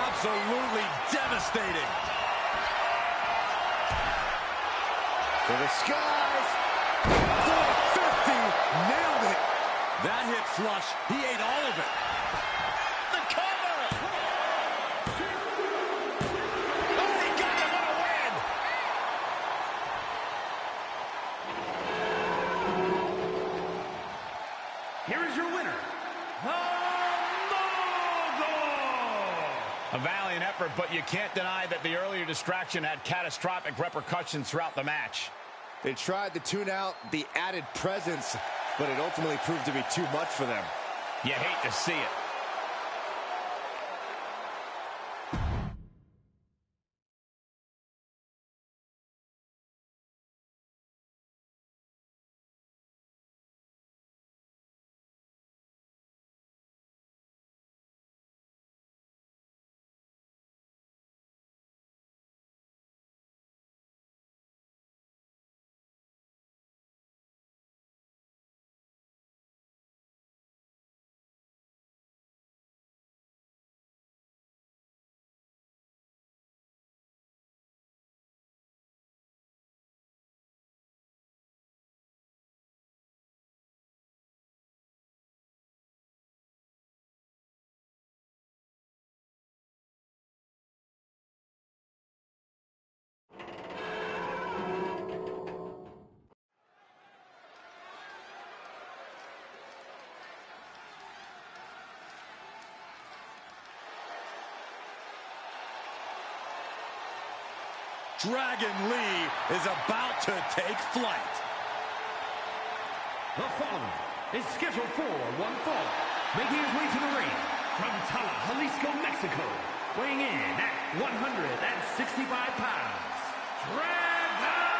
Absolutely devastating. To the skies. 450. Nailed it. That hit flush. He ate all of it. The cover! Oh, he got him! What a win! Here is your winner, A valiant effort, but you can't deny that the earlier distraction had catastrophic repercussions throughout the match. They tried to tune out the added presence, but it ultimately proved to be too much for them. You hate to see it. Dragon Lee is about to take flight. The following is scheduled for one fall, making his way to the ring from Tala, Jalisco, Mexico, weighing in at 165 pounds, Dragon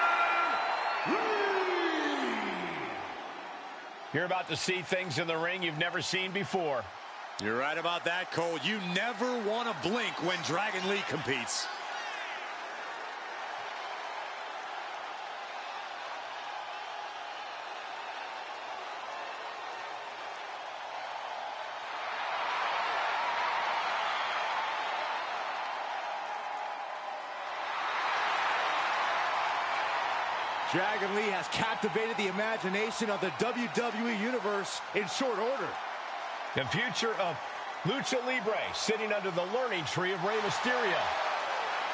Lee! You're about to see things in the ring you've never seen before. You're right about that, Cole. You never want to blink when Dragon Lee competes. Dragon Lee has captivated the imagination of the WWE Universe in short order. The future of Lucha Libre sitting under the learning tree of Rey Mysterio.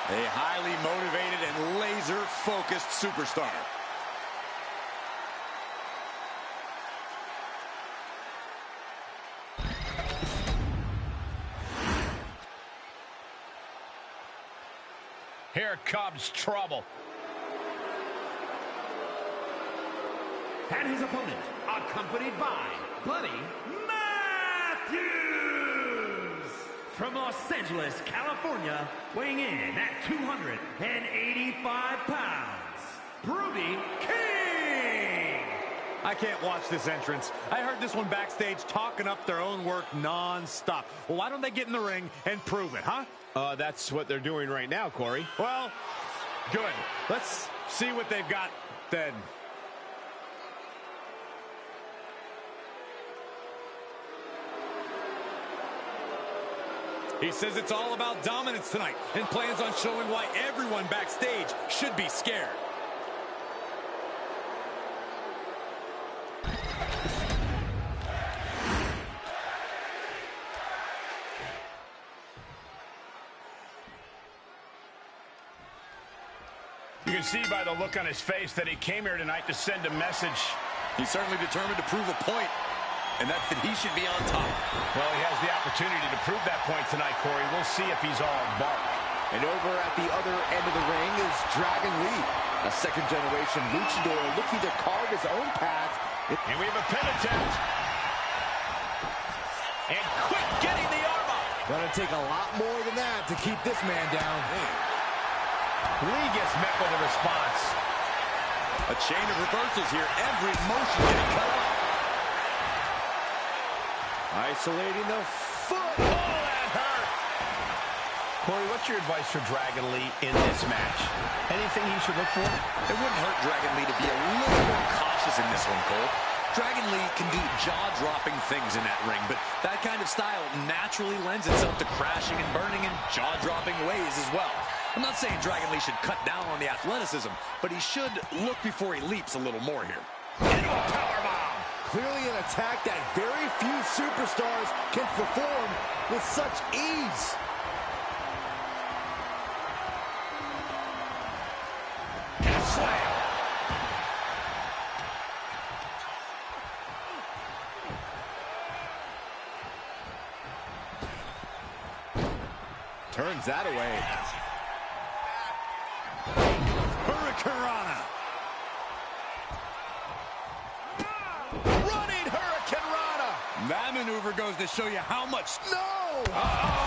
A highly motivated and laser-focused superstar. Here comes trouble. And his opponent, accompanied by Buddy Matthews. From Los Angeles, California, weighing in at 285 pounds, Brody King. I can't watch this entrance. I heard this one backstage talking up their own work non-stop. Well, why don't they get in the ring and prove it, huh? That's what they're doing right now, Corey. Well, good. Let's see what they've got then. He says it's all about dominance tonight and plans on showing why everyone backstage should be scared. You can see by the look on his face that he came here tonight to send a message. He's certainly determined to prove a point, and that's that he should be on top. Well, he has the opportunity to prove that point tonight, Corey. We'll see if he's all bark. And over at the other end of the ring is Dragon Lee, a second-generation luchador looking to carve his own path. And we have a pin attempt. And quick getting the arm up. Gonna take a lot more than that to keep this man down. Lee gets met with a response. A chain of reversals here. Every motion getting cut off. Isolating the foot. Oh, that hurt. Corey, what's your advice for Dragon Lee in this match? Anything he should look for? It wouldn't hurt Dragon Lee to be a little more cautious in this one, Cole. Dragon Lee can do jaw-dropping things in that ring, but that kind of style naturally lends itself to crashing and burning in jaw-dropping ways as well. I'm not saying Dragon Lee should cut down on the athleticism, but he should look before he leaps a little more here. Into a powerbomb. Clearly an attack that very few superstars can perform with such ease. And a slam. Turns that away. Hurricanrana. Running Hurricanrana. That maneuver goes to show you how much. No!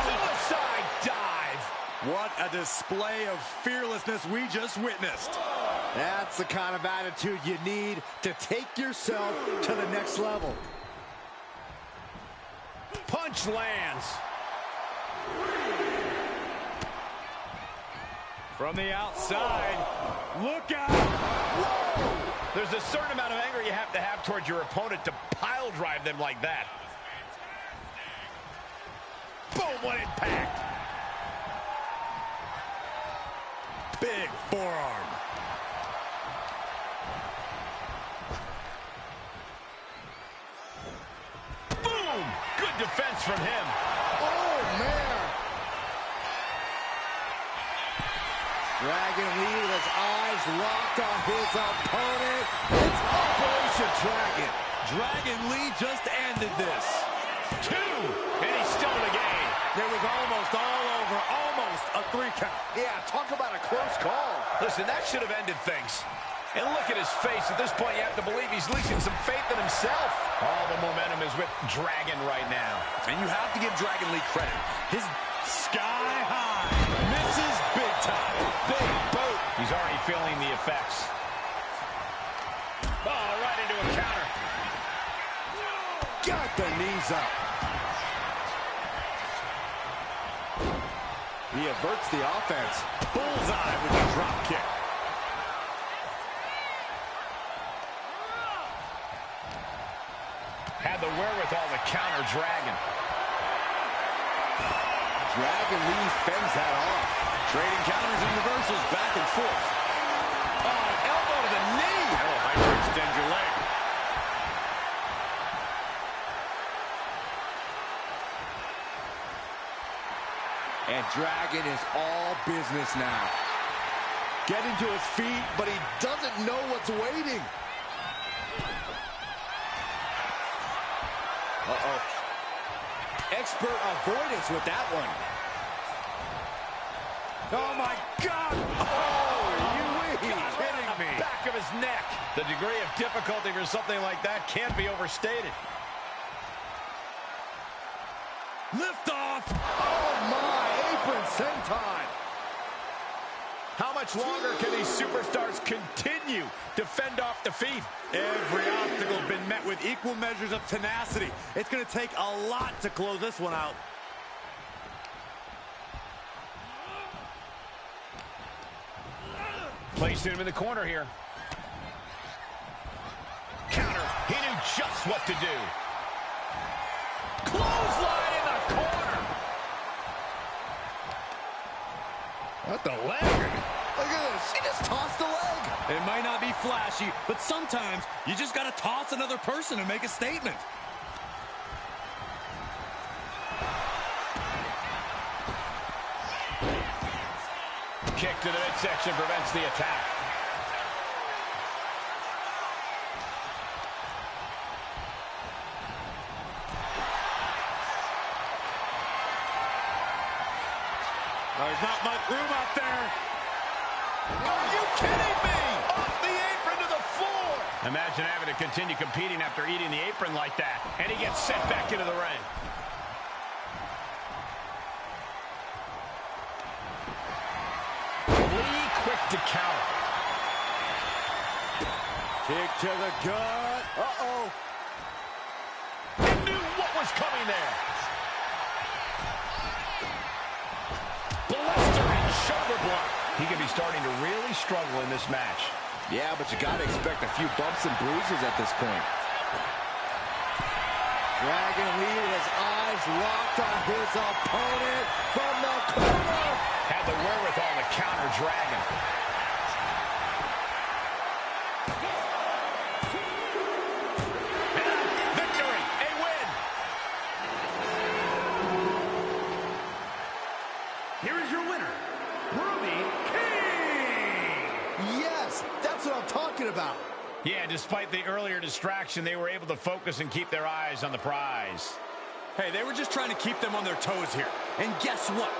Suicide dive. What a display of fearlessness we just witnessed. That's the kind of attitude you need to take yourself to the next level. Punch lands. From the outside, look out! Whoa! There's a certain amount of anger you have to have towards your opponent to pile drive them like that. Boom, what impact! Big forearm. Boom! Good defense from him. Oh, man. Dragon Lee with his eyes locked on his opponent. It's Operation Dragon. Dragon Lee just ended this. 2, and he's still in the game. It was almost all over, almost a 3 count. Yeah, talk about a close call. Listen, that should have ended things. And look at his face. At this point, you have to believe he's losing some faith in himself. All the momentum is with Dragon right now. And you have to give Dragon Lee credit. His Sky high, misses big time. Big boot. He's already feeling the effects. Oh, right into a counter. Got the knees up. He averts the offense. Bullseye with the drop kick. Had the wherewithal to counter Dragon. Dragon Lee fends that off. trading counters and reversals back and forth. Oh, elbow to the knee. That'll hyperextend your leg. And Dragon is all business now. Getting to his feet, but he doesn't know what's waiting. Uh-oh. Expert avoidance with that one. Oh, my God. Are you kidding me? Back of his neck. The degree of difficulty for something like that can't be overstated. Lift off. Oh, my. Apron senton. How much longer can these superstars continue to fend off defeat? Every obstacle's been met with equal measures of tenacity. It's going to take a lot to close this one out. Placing him in the corner here. Counter. He knew just what to do. Clothesline in the corner. What the leg? Look at this. She just tossed the leg. It might not be flashy, but sometimes you just got to toss another person and make a statement. Kick to the midsection prevents the attack. There's not much room out there. Are you kidding me? Off the apron to the floor. Imagine having to continue competing after eating the apron like that. And he gets sent back into the ring. Lee quick to counter. Kick to the gut. Uh-oh. He knew what was coming there. Blistering shoulder block. He could be starting to really struggle in this match. Yeah, but you got to expect a few bumps and bruises at this point. Dragon Lee with his eyes locked on his opponent from the corner. Had the wherewithal to counter Dragon. And victory, a win. Here is your winner, Brody King! Yes, that's what I'm talking about. Yeah, despite the earlier distraction, they were able to focus and keep their eyes on the prize. Hey, they were just trying to keep them on their toes here. And guess what?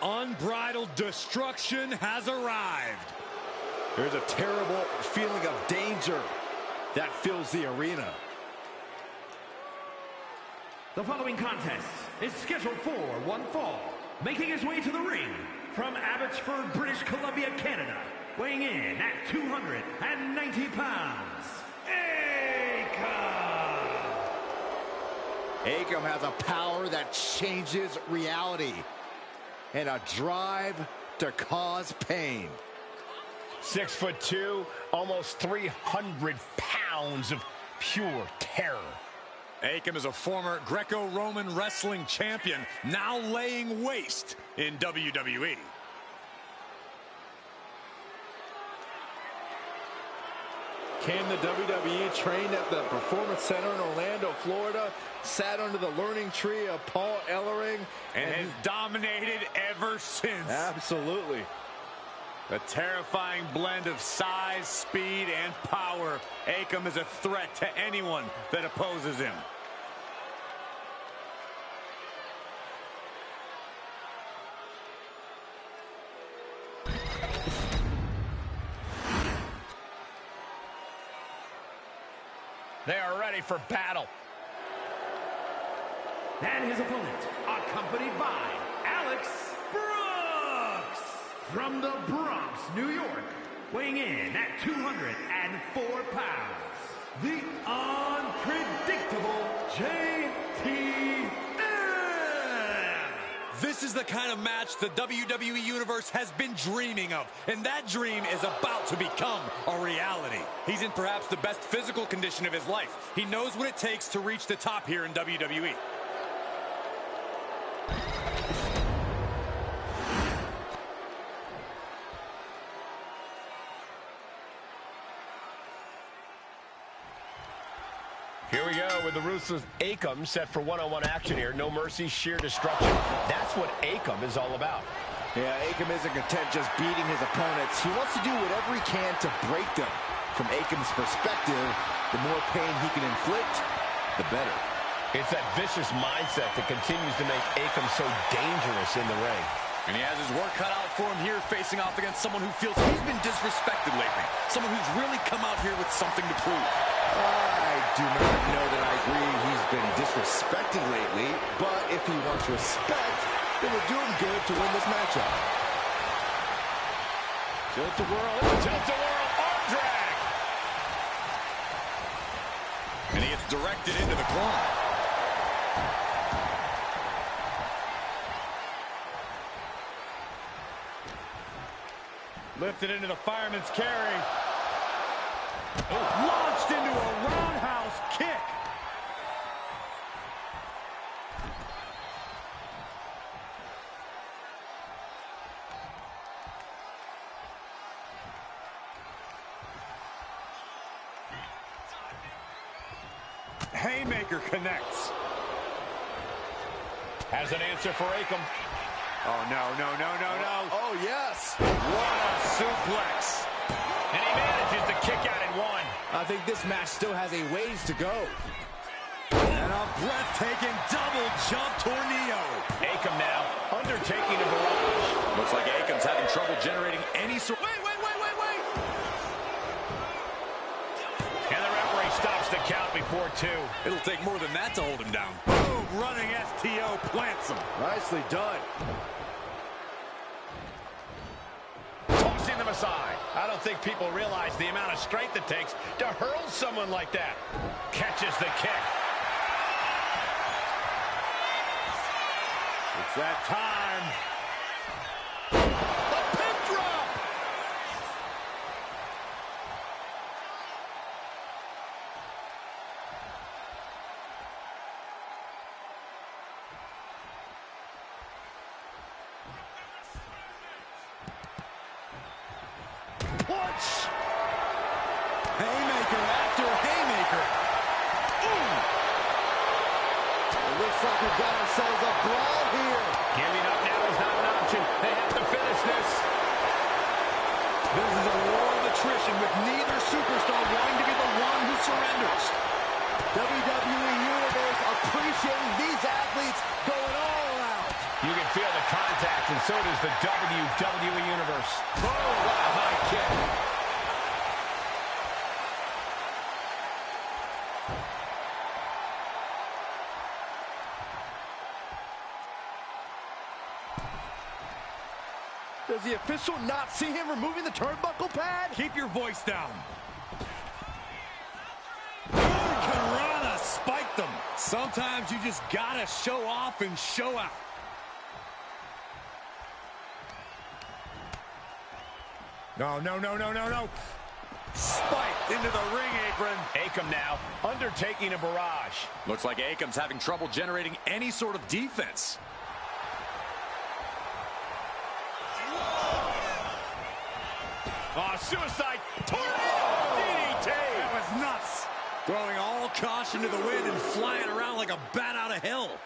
Unbridled destruction has arrived. There's a terrible feeling of danger that fills the arena. The following contest is scheduled for one fall. Making his way to the ring from Abbotsford, British Columbia, Canada, weighing in at 290 pounds, Akam has a power that changes reality and a drive to cause pain. 6'2", almost 300 pounds of pure terror. Akam is a former Greco-Roman wrestling champion, now laying waste in WWE. Came to WWE, trained at the Performance Center in Orlando, Florida, sat under the learning tree of Paul Ellering, And has dominated ever since. Absolutely. A terrifying blend of size, speed, and power. Akam is a threat to anyone that opposes him. They are ready for battle. And his opponent, accompanied by Alex Brooks from the Bronx, New York, weighing in at 204 pounds, the unpredictable JTM. This is the kind of match the WWE Universe has been dreaming of, and that dream is about to become a reality. He's in perhaps the best physical condition of his life. He knows what it takes to reach the top here in WWE. Here we go with the ruthless Akam set for one-on-one action here. No mercy, sheer destruction. That's what Akam is all about. Yeah, Akam isn't content just beating his opponents. He wants to do whatever he can to break them. From Akam's perspective, the more pain he can inflict, the better. It's that vicious mindset that continues to make Akam so dangerous in the ring. And he has his work cut out for him here, facing off against someone who feels he's been disrespected lately. Someone who's really come out here with something to prove. I do not know that I agree he's been disrespected lately, but if he wants respect, it would do him good to win this matchup. Tilt-a-whirl, tilt-a-whirl, arm drag. And he gets directed into the corner. Lifted into the fireman's carry. Launched into a roundhouse kick. Haymaker connects. Has an answer for Akam. Oh, no. Oh, yes. What a suplex. And he manages to kick out in one. I think this match still has a ways to go. And a breathtaking double jump tornado. Akam now undertaking a barrage. Looks like Akam's having trouble generating any sort. Wait. And the referee stops the count before two. It'll take more than that to hold him down. Boom, running STO plants him. Nicely done. Tossing them aside. I don't think people realize the amount of strength it takes to hurl someone like that. Catches the kick. It's that time. The pin drop. Punch. Haymaker after haymaker. It looks like we've got ourselves a brawl here. Giving up now is not an option. They have to finish this. This is a war of attrition with neither superstar wanting to be the one who surrenders. WWE Universe appreciating these athletes going all out. You can feel the contact, and so does the WWE Universe. Oh, what a high kick. Does the official not see him removing the turnbuckle pad? Keep your voice down. Karana spiked them. Sometimes you just gotta show off and show out. No. Spiked into the ring apron. Akam now undertaking a barrage. Looks like Akam's having trouble generating any sort of defense. Oh, suicide. DDT. That was nuts. Throwing all caution to the wind and flying around like a bat out of hell.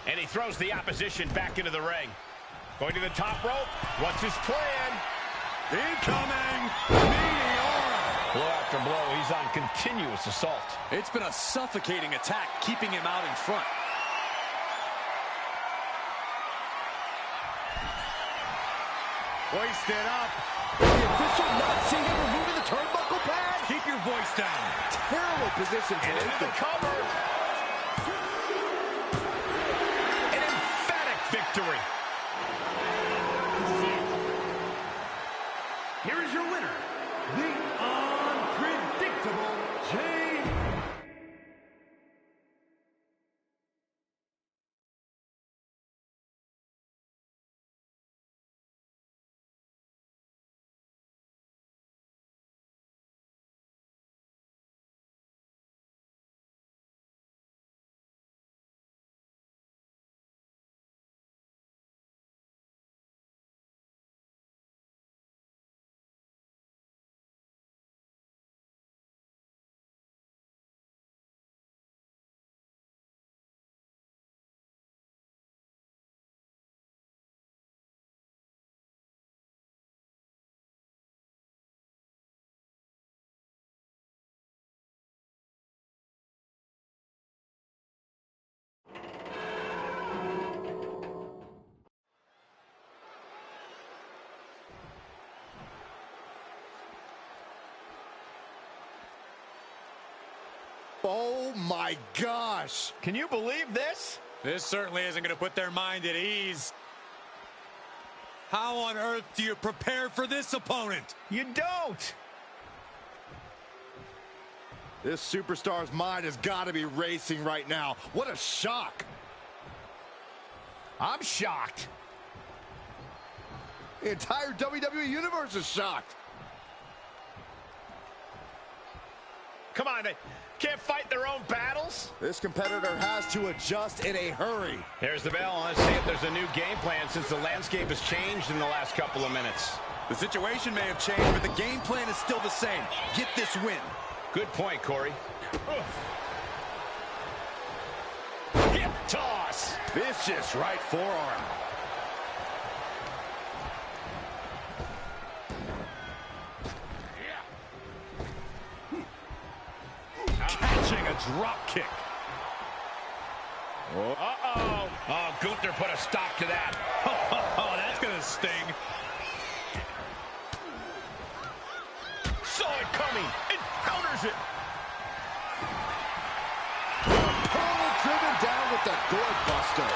And he throws the opposition back into the ring. Going to the top rope. What's his plan? Incoming meteor. Blow after blow. He's on continuous assault. It's been a suffocating attack, keeping him out in front. Hoisted up. The official not seeing him removing the turnbuckle pad. Keep your voice down. Terrible position for And into the cover. An emphatic victory. Here is your winner, the unpredictable Jay. Oh my gosh. Can you believe this? This certainly isn't going to put their mind at ease. How on earth do you prepare for this opponent? You don't. This superstar's mind has got to be racing right now. What a shock. I'm shocked. The entire WWE Universe is shocked. Come on, they can't fight their own battles? This competitor has to adjust in a hurry. There's the bell. Let's see if there's a new game plan since the landscape has changed in the last couple of minutes. The situation may have changed, but the game plan is still the same. Get this win. Good point, Corey. Hip toss. Vicious right forearm. Catching a drop kick. Uh-oh. Oh, Gunther put a stop to that. Oh, that's going to sting. Saw it coming. And counters it. Opponent driven down with the gourd buster.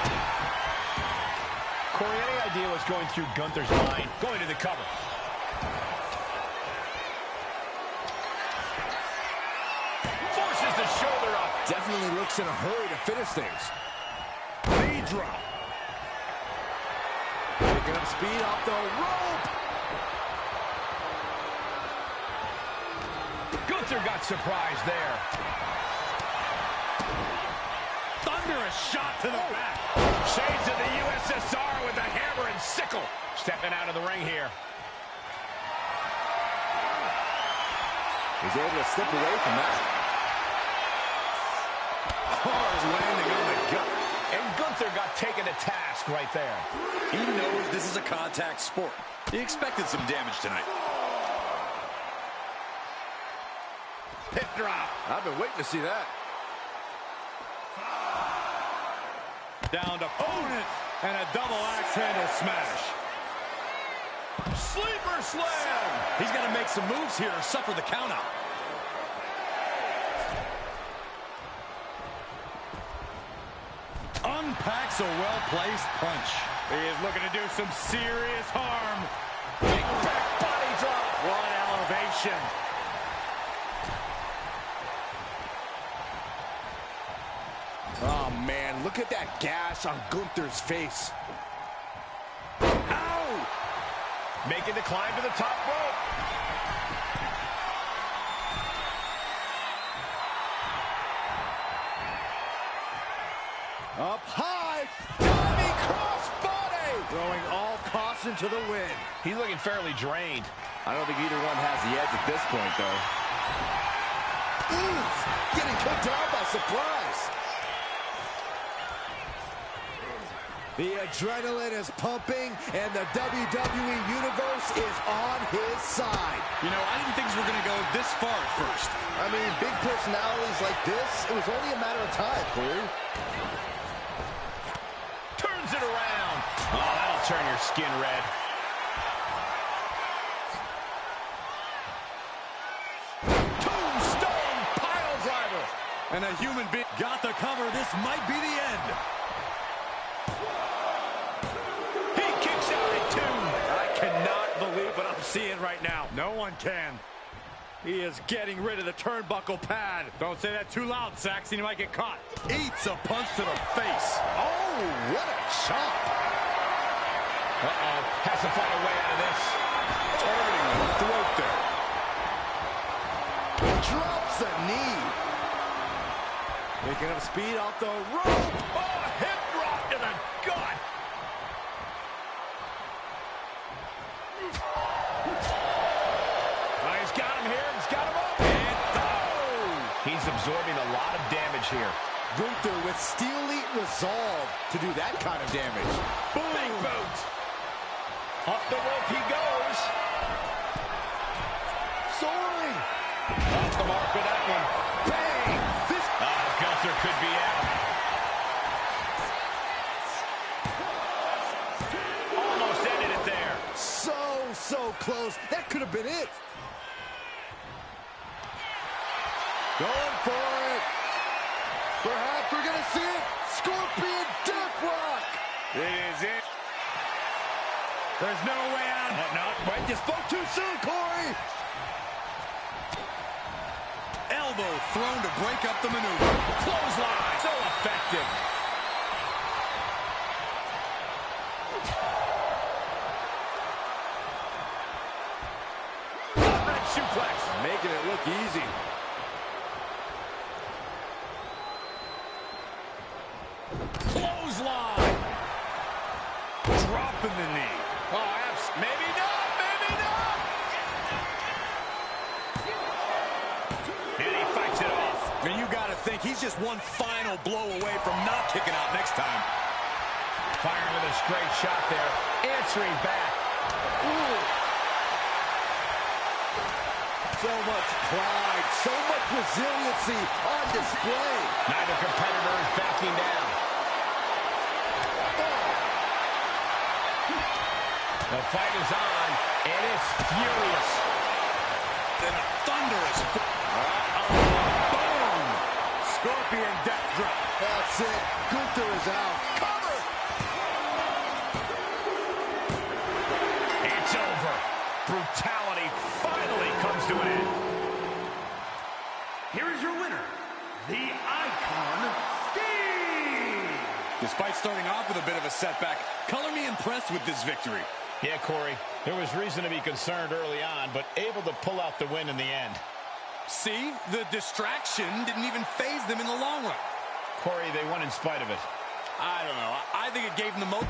Corey, any idea what's going through Gunther's mind? Going to the cover. Forces the shoulder up. Definitely looks in a hurry to finish things. Knee drop. Picking up speed off the rope. Gunther got surprised there. Thunderous shot to the back. Shades of the USSR with the hammer and sickle. Stepping out of the ring here. He's able to slip away from that. Hard landing on the gut. And Gunther got taken to task right there. He knows this is a contact sport. He expected some damage tonight. Hip drop. I've been waiting to see that. Down to opponent and a double axe handle smash. Sleeper slam. He's got to make some moves here or suffer the countout. Unpacks a well-placed punch. He is looking to do some serious harm. Big back body drop. What elevation. Oh, man, look at that gash on Gunther's face. Ow! Making the climb to the top rope. Up high, diving crossbody. Throwing all caution to the wind. He's looking fairly drained. I don't think either one has the edge at this point, though. Oof, getting cut down by surprise. The adrenaline is pumping, and the WWE Universe is on his side. You know, I didn't think we were going to go this far at first. I mean, big personalities like this, it was only a matter of time, Corey. Turns it around. Oh, that'll turn your skin red. And a human being got the cover. This might be the end. He kicks out at 2. I cannot believe what I'm seeing right now. No one can. He is getting rid of the turnbuckle pad. Don't say that too loud, Saxon. You might get caught. Eats a punch to the face. Oh, what a chop. Uh-oh. Has to find a way out of this. Turning the throat there. Drops a knee. Picking up speed off the rope. Oh, hip drop to the gut. Oh, he's got him here. He's got him up. And He's absorbing a lot of damage here. Gunther with steely resolve to do that kind of damage. boom. Big boot. Up the rope he goes. Soaring. Off the mark with that one. Bang. This Gunther could be out. Almost ended it there. so close. That could have been it. Going for it. Perhaps we're going to see it. Scorpion Death Rock. It is it. There's no way out. No, wait, you spoke too soon, Corey. Elbow thrown to break up the maneuver. Clothesline. So effective. Red suplex. Making it look easy. Clothesline. Dropping the knee. Oh, maybe not, maybe not. And he fights it off. And you got to think he's just one final blow away from not kicking out next time. Firing with a straight shot there. Answering back. Ooh. So much pride, so much resiliency on display. Neither competitor is backing down. The fight is on, and it's furious. Then a thunderous. Boom! Scorpion death drop. That's it. Gunther is out. Cover! It's over. Brutality finally comes to an end. Here is your winner, the Icon, Sting! Despite starting off with a bit of a setback, color me impressed with this victory. Yeah, Corey, there was reason to be concerned early on, but able to pull out the win in the end. See, the distraction didn't even faze them in the long run. Corey, they won in spite of it. I don't know. I think it gave them the most.